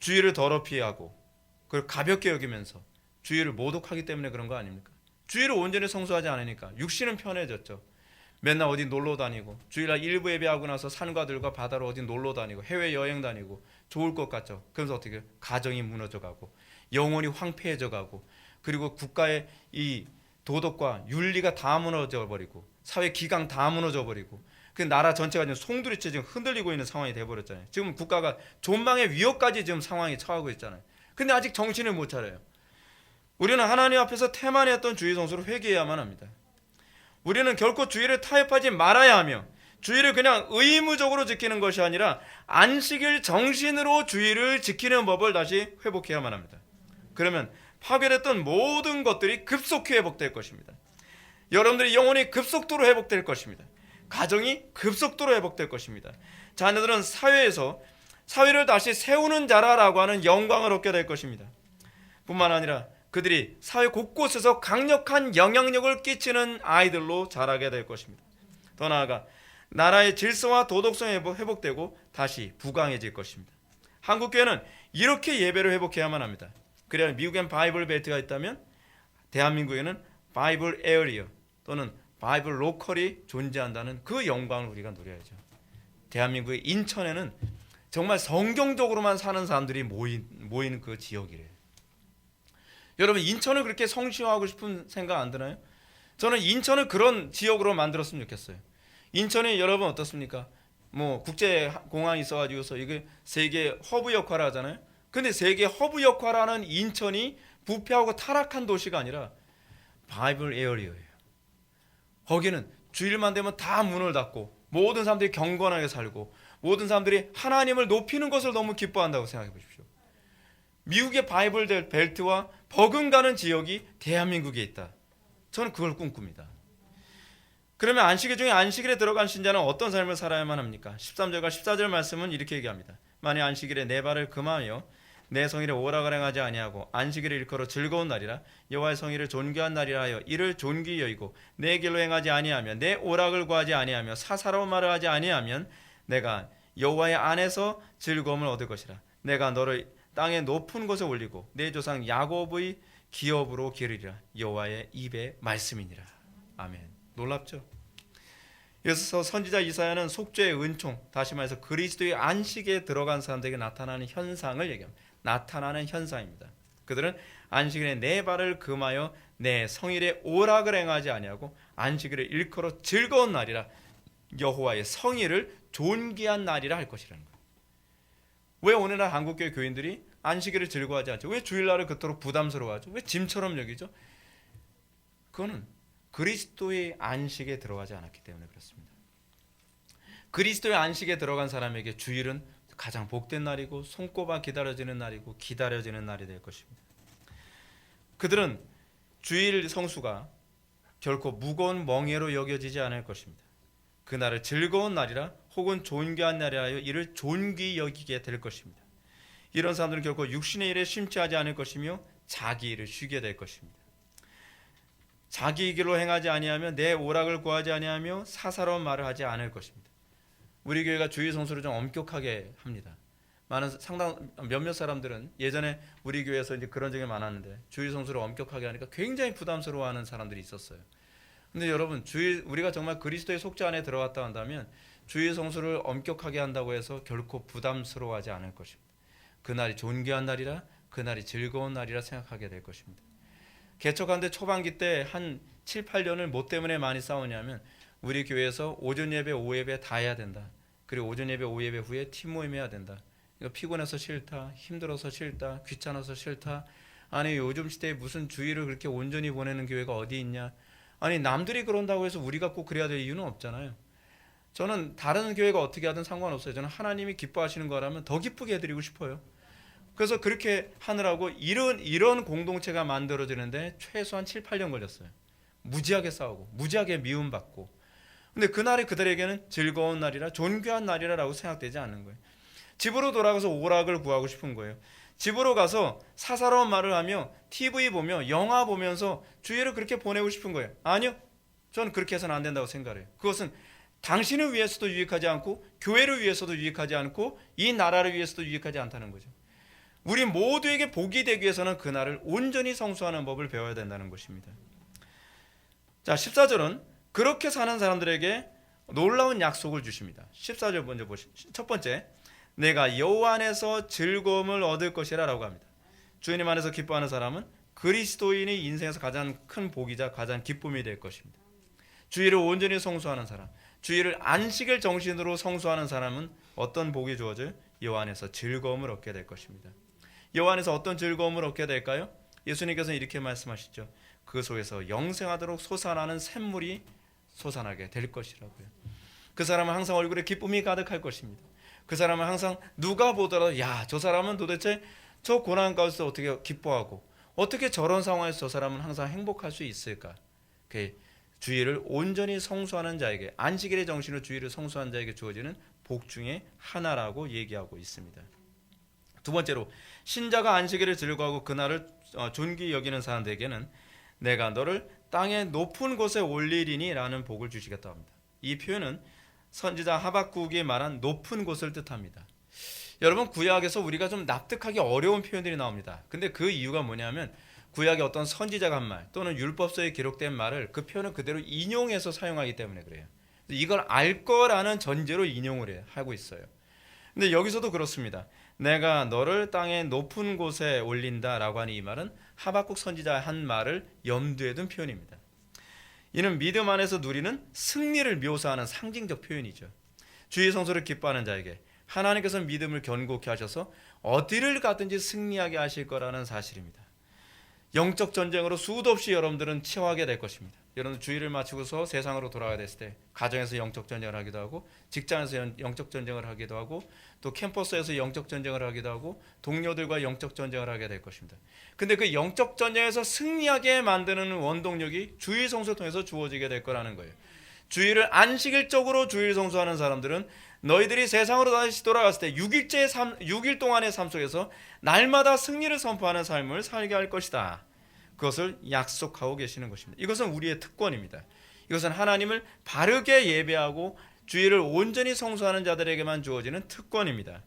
주일을 더럽히 하고 그걸 가볍게 여기면서 주일을 모독하기 때문에 그런 거 아닙니까? 주일을 온전히 성수하지 않으니까 육신은 편해졌죠. 맨날 어디 놀러 다니고, 주일날 일부 예배하고 나서 산과들과 바다로 어디 놀러 다니고 해외여행 다니고 좋을 것 같죠. 그러면서 어떻게 가정이 무너져가고 영혼이 황폐해져가고, 그리고 국가의 이 도덕과 윤리가 다 무너져 버리고 사회 기강 다 무너져 버리고, 그 나라 전체가 지금 송두리째 지금 흔들리고 있는 상황이 돼버렸잖아요. 지금 국가가 존망의 위협까지 지금 상황이 처하고 있잖아요. 근데 아직 정신을 못 차려요. 우리는 하나님 앞에서 태만했던 주의 성수를 회개해야만 합니다. 우리는 결코 주의를 타협하지 말아야 하며 주의를 그냥 의무적으로 지키는 것이 아니라 안식일 정신으로 주의를 지키는 법을 다시 회복해야만 합니다. 그러면 파괴됐던 모든 것들이 급속히 회복될 것입니다. 여러분들의 영혼이 급속도로 회복될 것입니다. 가정이 급속도로 회복될 것입니다. 자녀들은 사회를 다시 세우는 자라라고 하는 영광을 얻게 될 것입니다. 뿐만 아니라 그들이 사회 곳곳에서 강력한 영향력을 끼치는 아이들로 자라게 될 것입니다. 더 나아가 나라의 질서와 도덕성이 회복되고 다시 부강해질 것입니다. 한국교회는 이렇게 예배를 회복해야만 합니다. 그래야 미국엔 바이블 벨트가 있다면 대한민국에는 바이블 에어리어 또는 바이블 로컬이 존재한다는 그 영광을 우리가 누려야죠. 대한민국의 인천에는 정말 성경적으로만 사는 사람들이 모이는 그 지역이래요. 여러분, 인천을 그렇게 성시화하고 싶은 생각 안 드나요? 저는 인천을 그런 지역으로 만들었으면 좋겠어요. 인천이 여러분 어떻습니까? 뭐 국제공항이 있어가지고서 이게 세계 허브 역할을 하잖아요. 근데 세계 허브 역할하는 인천이 부패하고 타락한 도시가 아니라 바이블 에어리어예요. 거기는 주일만 되면 다 문을 닫고 모든 사람들이 경건하게 살고 모든 사람들이 하나님을 높이는 것을 너무 기뻐한다고 생각해 보십시오. 미국의 바이블 벨트와 버금가는 지역이 대한민국에 있다. 저는 그걸 꿈꿉니다. 그러면 안식일 중에 안식일에 들어간 신자는 어떤 삶을 살아야만 합니까? 13절과 14절 말씀은 이렇게 얘기합니다. 만일 안식일에 내 발을 금하여 내 성일에 오락을 행하지 아니하고 안식일을 일컬어 즐거운 날이라 여호와의 성일을 존귀한 날이라 하여 이를 존귀히 여기고 내 길로 행하지 아니하며 내 오락을 구하지 아니하며 사사로운 말을 하지 아니하면 내가 여호와의 안에서 즐거움을 얻을 것이라. 내가 너를 땅의 높은 곳에 올리고 내 조상 야곱의 기업으로 기르리라. 여호와의 입의 말씀이니라. 아멘. 놀랍죠? 여기서 선지자 이사야는 속죄의 은총, 다시 말해서 그리스도의 안식에 들어간 사람들에게 나타나는 현상을 얘기합니다. 나타나는 현상입니다. 그들은 안식일에 내 발을 금하여 내 성일에 오락을 행하지 아니하고 안식일을 일컬어 즐거운 날이라 여호와의 성일을 존귀한 날이라 할 것이라는 거예요. 왜 오늘날 한국교회 교인들이 안식일을 즐거워하지 않죠? 왜 주일날을 그토록 부담스러워하죠? 왜 짐처럼 여기죠? 그거는 그리스도의 안식에 들어가지 않았기 때문에 그렇습니다. 그리스도의 안식에 들어간 사람에게 주일은 가장 복된 날이고 손꼽아 기다려지는 날이고 기다려지는 날이 될 것입니다. 그들은 주일 성수가 결코 무거운 멍에로 여겨지지 않을 것입니다. 그날을 즐거운 날이라 혹은 존귀한 날이라 하여 이를 존귀히 여기게 될 것입니다. 이런 사람들은 결코 육신의 일에 심취하지 않을 것이며 자기 일을 쉬게 될 것입니다. 자기 길로 행하지 아니하며 내 오락을 구하지 아니하며 사사로운 말을 하지 않을 것입니다. 우리 교회가 주일 성수를 좀 엄격하게 합니다. 몇몇 사람들은 예전에 우리 교회에서 이제 그런 적이 많았는데 주일 성수를 엄격하게 하니까 굉장히 부담스러워하는 사람들이 있었어요. 근데 여러분, 우리가 정말 그리스도의 속죄 안에 들어갔다 한다면 주일 성수를 엄격하게 한다고 해서 결코 부담스러워하지 않을 것입니다. 그날이 존귀한 날이라, 그날이 즐거운 날이라 생각하게 될 것입니다. 개척하는데 초반기 때 한 7, 8년을 뭐 때문에 많이 싸우냐면 우리 교회에서 오전 예배, 오후 예배 다 해야 된다. 그리고 오전 예배, 오후 예배 후에 팀 모임 해야 된다. 피곤해서 싫다, 힘들어서 싫다, 귀찮아서 싫다. 아니 요즘 시대에 무슨 주일을 그렇게 온전히 보내는 교회가 어디 있냐. 아니 남들이 그런다고 해서 우리가 꼭 그래야 될 이유는 없잖아요. 저는 다른 교회가 어떻게 하든 상관없어요. 저는 하나님이 기뻐하시는 거라면 더 기쁘게 해드리고 싶어요. 그래서 그렇게 하느라고 이런 공동체가 만들어지는데 최소한 7, 8년 걸렸어요. 무지하게 싸우고 무지하게 미움받고. 근데 그날이 그들에게는 즐거운 날이라 존귀한 날이라고 생각되지 않는 거예요. 집으로 돌아가서 오락을 구하고 싶은 거예요. 집으로 가서 사사로운 말을 하며 TV 보며 영화 보면서 주일을 그렇게 보내고 싶은 거예요. 아니요. 저는 그렇게 해서는 안 된다고 생각해요. 그것은 당신을 위해서도 유익하지 않고 교회를 위해서도 유익하지 않고 이 나라를 위해서도 유익하지 않다는 거죠. 우리 모두에게 복이 되기 위해서는 그날을 온전히 성수하는 법을 배워야 된다는 것입니다. 자, 14절은 그렇게 사는 사람들에게 놀라운 약속을 주십니다. 14절 먼저 보시죠. 첫 번째, 내가 여호와 안에서 즐거움을 얻을 것이라 라고 합니다. 주님 안에서 기뻐하는 사람은 그리스도인이 인생에서 가장 큰 복이자 가장 기쁨이 될 것입니다. 주일을 온전히 성수하는 사람, 주일을 안식일 정신으로 성수하는 사람은 어떤 복이 주어져요? 여호와 안에서 즐거움을 얻게 될 것입니다. 여호와 안에서 어떤 즐거움을 얻게 될까요? 예수님께서는 이렇게 말씀하시죠. 그 속에서 영생하도록 솟아나는 샘물이 솟아나게 될 것이라고요. 그 사람은 항상 얼굴에 기쁨이 가득할 것입니다. 그 사람은 항상 누가 보더라도 야, 저 사람은 도대체 저 고난 가운데서 어떻게 기뻐하고 어떻게 저런 상황에서 저 사람은 항상 행복할 수 있을까? 주일을 온전히 성수하는 자에게, 안식일의 정신으로 주일을 성수하는 자에게 주어지는 복 중에 하나라고 얘기하고 있습니다. 두 번째로, 신자가 안식일을 즐거워하고 그날을 존귀히 여기는 사람들에게는 내가 너를 땅의 높은 곳에 올리리니 라는 복을 주시겠다 합니다. 이 표현은 선지자 하박국이 말한 높은 곳을 뜻합니다. 여러분, 구약에서 우리가 좀 납득하기 어려운 표현들이 나옵니다. 근데 그 이유가 뭐냐면 구약의 어떤 선지자가 한 말 또는 율법서에 기록된 말을 그 표현을 그대로 인용해서 사용하기 때문에 그래요. 이걸 알 거라는 전제로 인용을 하고 있어요. 근데 여기서도 그렇습니다. 내가 너를 땅의 높은 곳에 올린다 라고 하는 이 말은 하박국 선지자의 한 말을 염두에 둔 표현입니다. 이는 믿음 안에서 누리는 승리를 묘사하는 상징적 표현이죠. 주의 성소를 기뻐하는 자에게 하나님께서 믿음을 견고케 하셔서 어디를 가든지 승리하게 하실 거라는 사실입니다. 영적 전쟁으로 수도 없이 여러분들은 치어하게 될 것입니다. 여러분 주일을 마치고서 세상으로 돌아가야 됐을 때 가정에서 영적 전쟁을 하기도 하고, 직장에서 영적 전쟁을 하기도 하고, 또 캠퍼스에서 영적 전쟁을 하기도 하고, 동료들과 영적 전쟁을 하게 될 것입니다. 근데 그 영적 전쟁에서 승리하게 만드는 원동력이 주일 성소를 통해서 주어지게 될 거라는 거예요. 주일을 안식일적으로 주일 성수하는 사람들은 너희들이 세상으로 다시 돌아갔을 때 6일 동안의 삶 속에서 날마다 승리를 선포하는 삶을 살게 할 것이다. 그것을 약속하고 계시는 것입니다. 이것은 우리의 특권입니다. 이것은 하나님을 바르게 예배하고 주일을 온전히 성수하는 자들에게만 주어지는 특권입니다.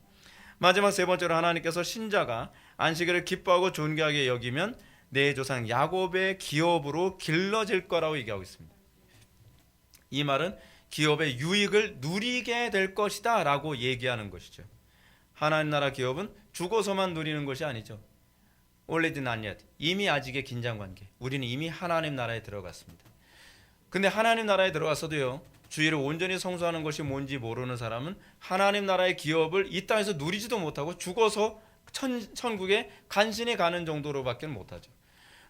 마지막 세 번째로, 하나님께서 신자가 안식일을 기뻐하고 존귀하게 여기면 내 조상 야곱의 기업으로 길러질 거라고 얘기하고 있습니다. 이 말은 기업의 유익을 누리게 될 것이다 라고 얘기하는 것이죠. 하나님 나라 기업은 죽어서만 누리는 것이 아니죠. Already not yet. 이미 아직의 긴장관계. 우리는 이미 하나님 나라에 들어갔습니다. 근데 하나님 나라에 들어갔어도요, 주일을 온전히 성수하는 것이 뭔지 모르는 사람은 하나님 나라의 기업을 이 땅에서 누리지도 못하고 죽어서 천국에 간신히 가는 정도로밖에 못하죠.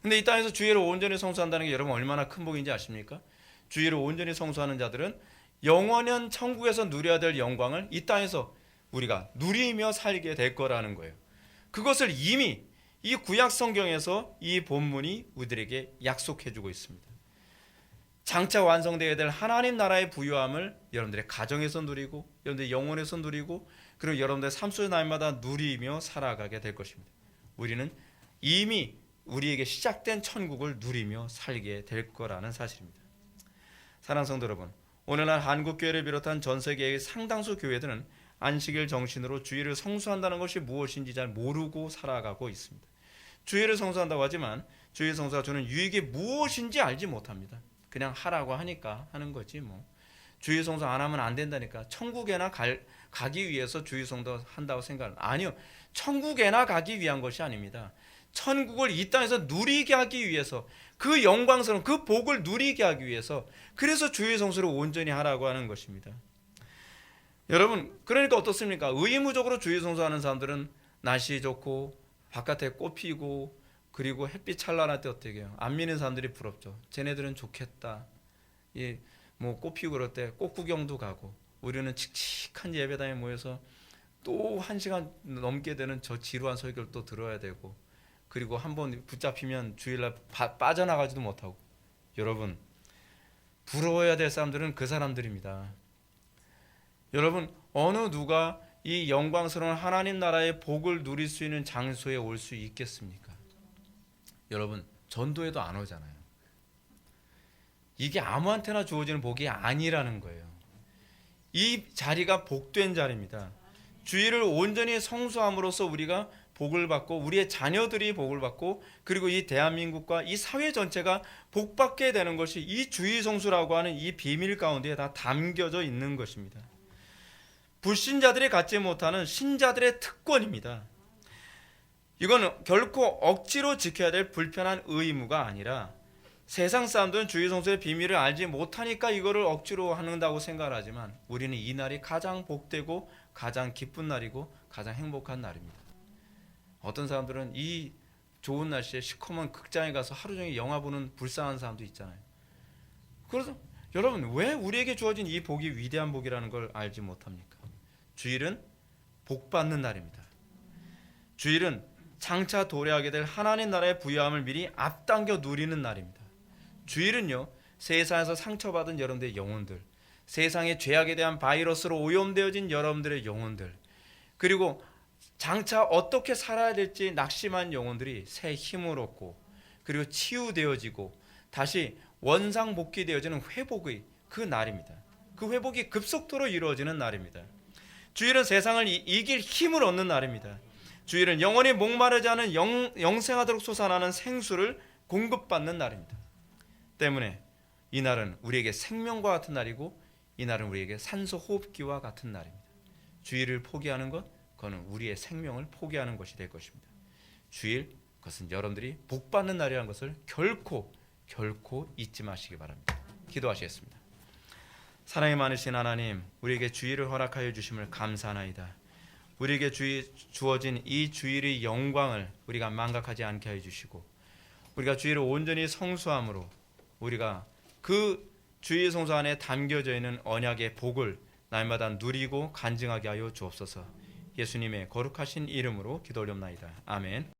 근데 이 땅에서 주일을 온전히 성수한다는 게 여러분 얼마나 큰 복인지 아십니까? 주일을 온전히 성수하는 자들은 영원한 천국에서 누려야 될 영광을 이 땅에서 우리가 누리며 살게 될 거라는 거예요. 그것을 이미 이 구약 성경에서 이 본문이 우리들에게 약속해주고 있습니다. 장차 완성되어야 될 하나님 나라의 부유함을 여러분들의 가정에서 누리고, 여러분들의 영혼에서 누리고, 그리고 여러분들의 삶 속의 날마다 누리며 살아가게 될 것입니다. 우리는 이미 우리에게 시작된 천국을 누리며 살게 될 거라는 사실입니다. 사랑하는 성도 여러분, 오늘날 한국교회를 비롯한 전 세계의 상당수 교회들은 안식일 정신으로 주일을 성수한다는 것이 무엇인지 잘 모르고 살아가고 있습니다. 주일을 성수한다고 하지만 주일 성수가 주는 유익이 무엇인지 알지 못합니다. 그냥 하라고 하니까 하는 거지 뭐. 주일 성수 안 하면 안 된다니까. 천국에나 가기 위해서 주일 성수 한다고 생각하는, 아니요. 천국에나 가기 위한 것이 아닙니다. 천국을 이 땅에서 누리게 하기 위해서, 그 영광스러운 그 복을 누리게 하기 위해서, 그래서 주일 성수를 온전히 하라고 하는 것입니다. 여러분, 그러니까 어떻습니까? 의무적으로 주일 성수하는 사람들은 날씨 좋고 바깥에 꽃 피고 그리고 햇빛 찬란할 때 어떻게 해요? 안 믿는 사람들이 부럽죠. 쟤네들은 좋겠다. 뭐 꽃 피고 그럴 때 꽃 구경도 가고, 우리는 칙칙한 예배당에 모여서 또 1시간 넘게 되는 저 지루한 설교를 또 들어야 되고, 그리고 한번 붙잡히면 주일날 빠져나가지도 못하고. 여러분, 부러워야 될 사람들은 그 사람들입니다. 여러분, 어느 누가 이 영광스러운 하나님 나라의 복을 누릴 수 있는 장소에 올 수 있겠습니까? 여러분, 전도에도 안 오잖아요. 이게 아무한테나 주어지는 복이 아니라는 거예요. 이 자리가 복된 자리입니다. 주일을 온전히 성수함으로써 우리가 복을 받고, 우리의 자녀들이 복을 받고, 그리고 이 대한민국과 이 사회 전체가 복받게 되는 것이 이 주일 성수라고 하는 이 비밀 가운데 다 담겨져 있는 것입니다. 불신자들이 갖지 못하는 신자들의 특권입니다. 이건 결코 억지로 지켜야 될 불편한 의무가 아니라 세상 사람들은 주일 성수의 비밀을 알지 못하니까 이거를 억지로 하는다고 생각을 하지만 우리는 이 날이 가장 복되고 가장 기쁜 날이고 가장 행복한 날입니다. 어떤 사람들은 이 좋은 날씨에 시커먼 극장에 가서 하루 종일 영화 보는 불쌍한 사람도 있잖아요. 그래서 여러분, 왜 우리에게 주어진 이 복이 위대한 복이라는 걸 알지 못합니까? 주일은 복 받는 날입니다. 주일은 장차 도래하게 될 하나님 나라의 부유함을 미리 앞당겨 누리는 날입니다. 주일은요, 세상에서 상처받은 여러분들의 영혼들, 세상의 죄악에 대한 바이러스로 오염되어진 여러분들의 영혼들, 그리고 장차 어떻게 살아야 될지 낙심한 영혼들이 새 힘을 얻고 그리고 치유되어지고 다시 원상복귀되어지는 회복의 그 날입니다. 그 회복이 급속도로 이루어지는 날입니다. 주일은 세상을 이길 힘을 얻는 날입니다. 주일은 영원히 목마르지 않은 영생하도록 솟아나는 생수를 공급받는 날입니다. 때문에 이 날은 우리에게 생명과 같은 날이고 이 날은 우리에게 산소 호흡기와 같은 날입니다. 주일을 포기하는 것, 그거는 우리의 생명을 포기하는 것이 될 것입니다. 주일, 그것은 여러분들이 복받는 날이라는 것을 결코 잊지 마시기 바랍니다. 기도하시겠습니다. 사랑이 많으신 하나님, 우리에게 주일을 허락하여 주심을 감사하나이다. 우리에게 주어진 이 주일의 영광을 우리가 망각하지 않게 하여 주시고 우리가 주일을 온전히 성수함으로 우리가 그 주일 성수 안에 담겨져 있는 언약의 복을 날마다 누리고 간증하게 하여 주옵소서. 예수님의 거룩하신 이름으로 기도 올려옵나이다. 아멘.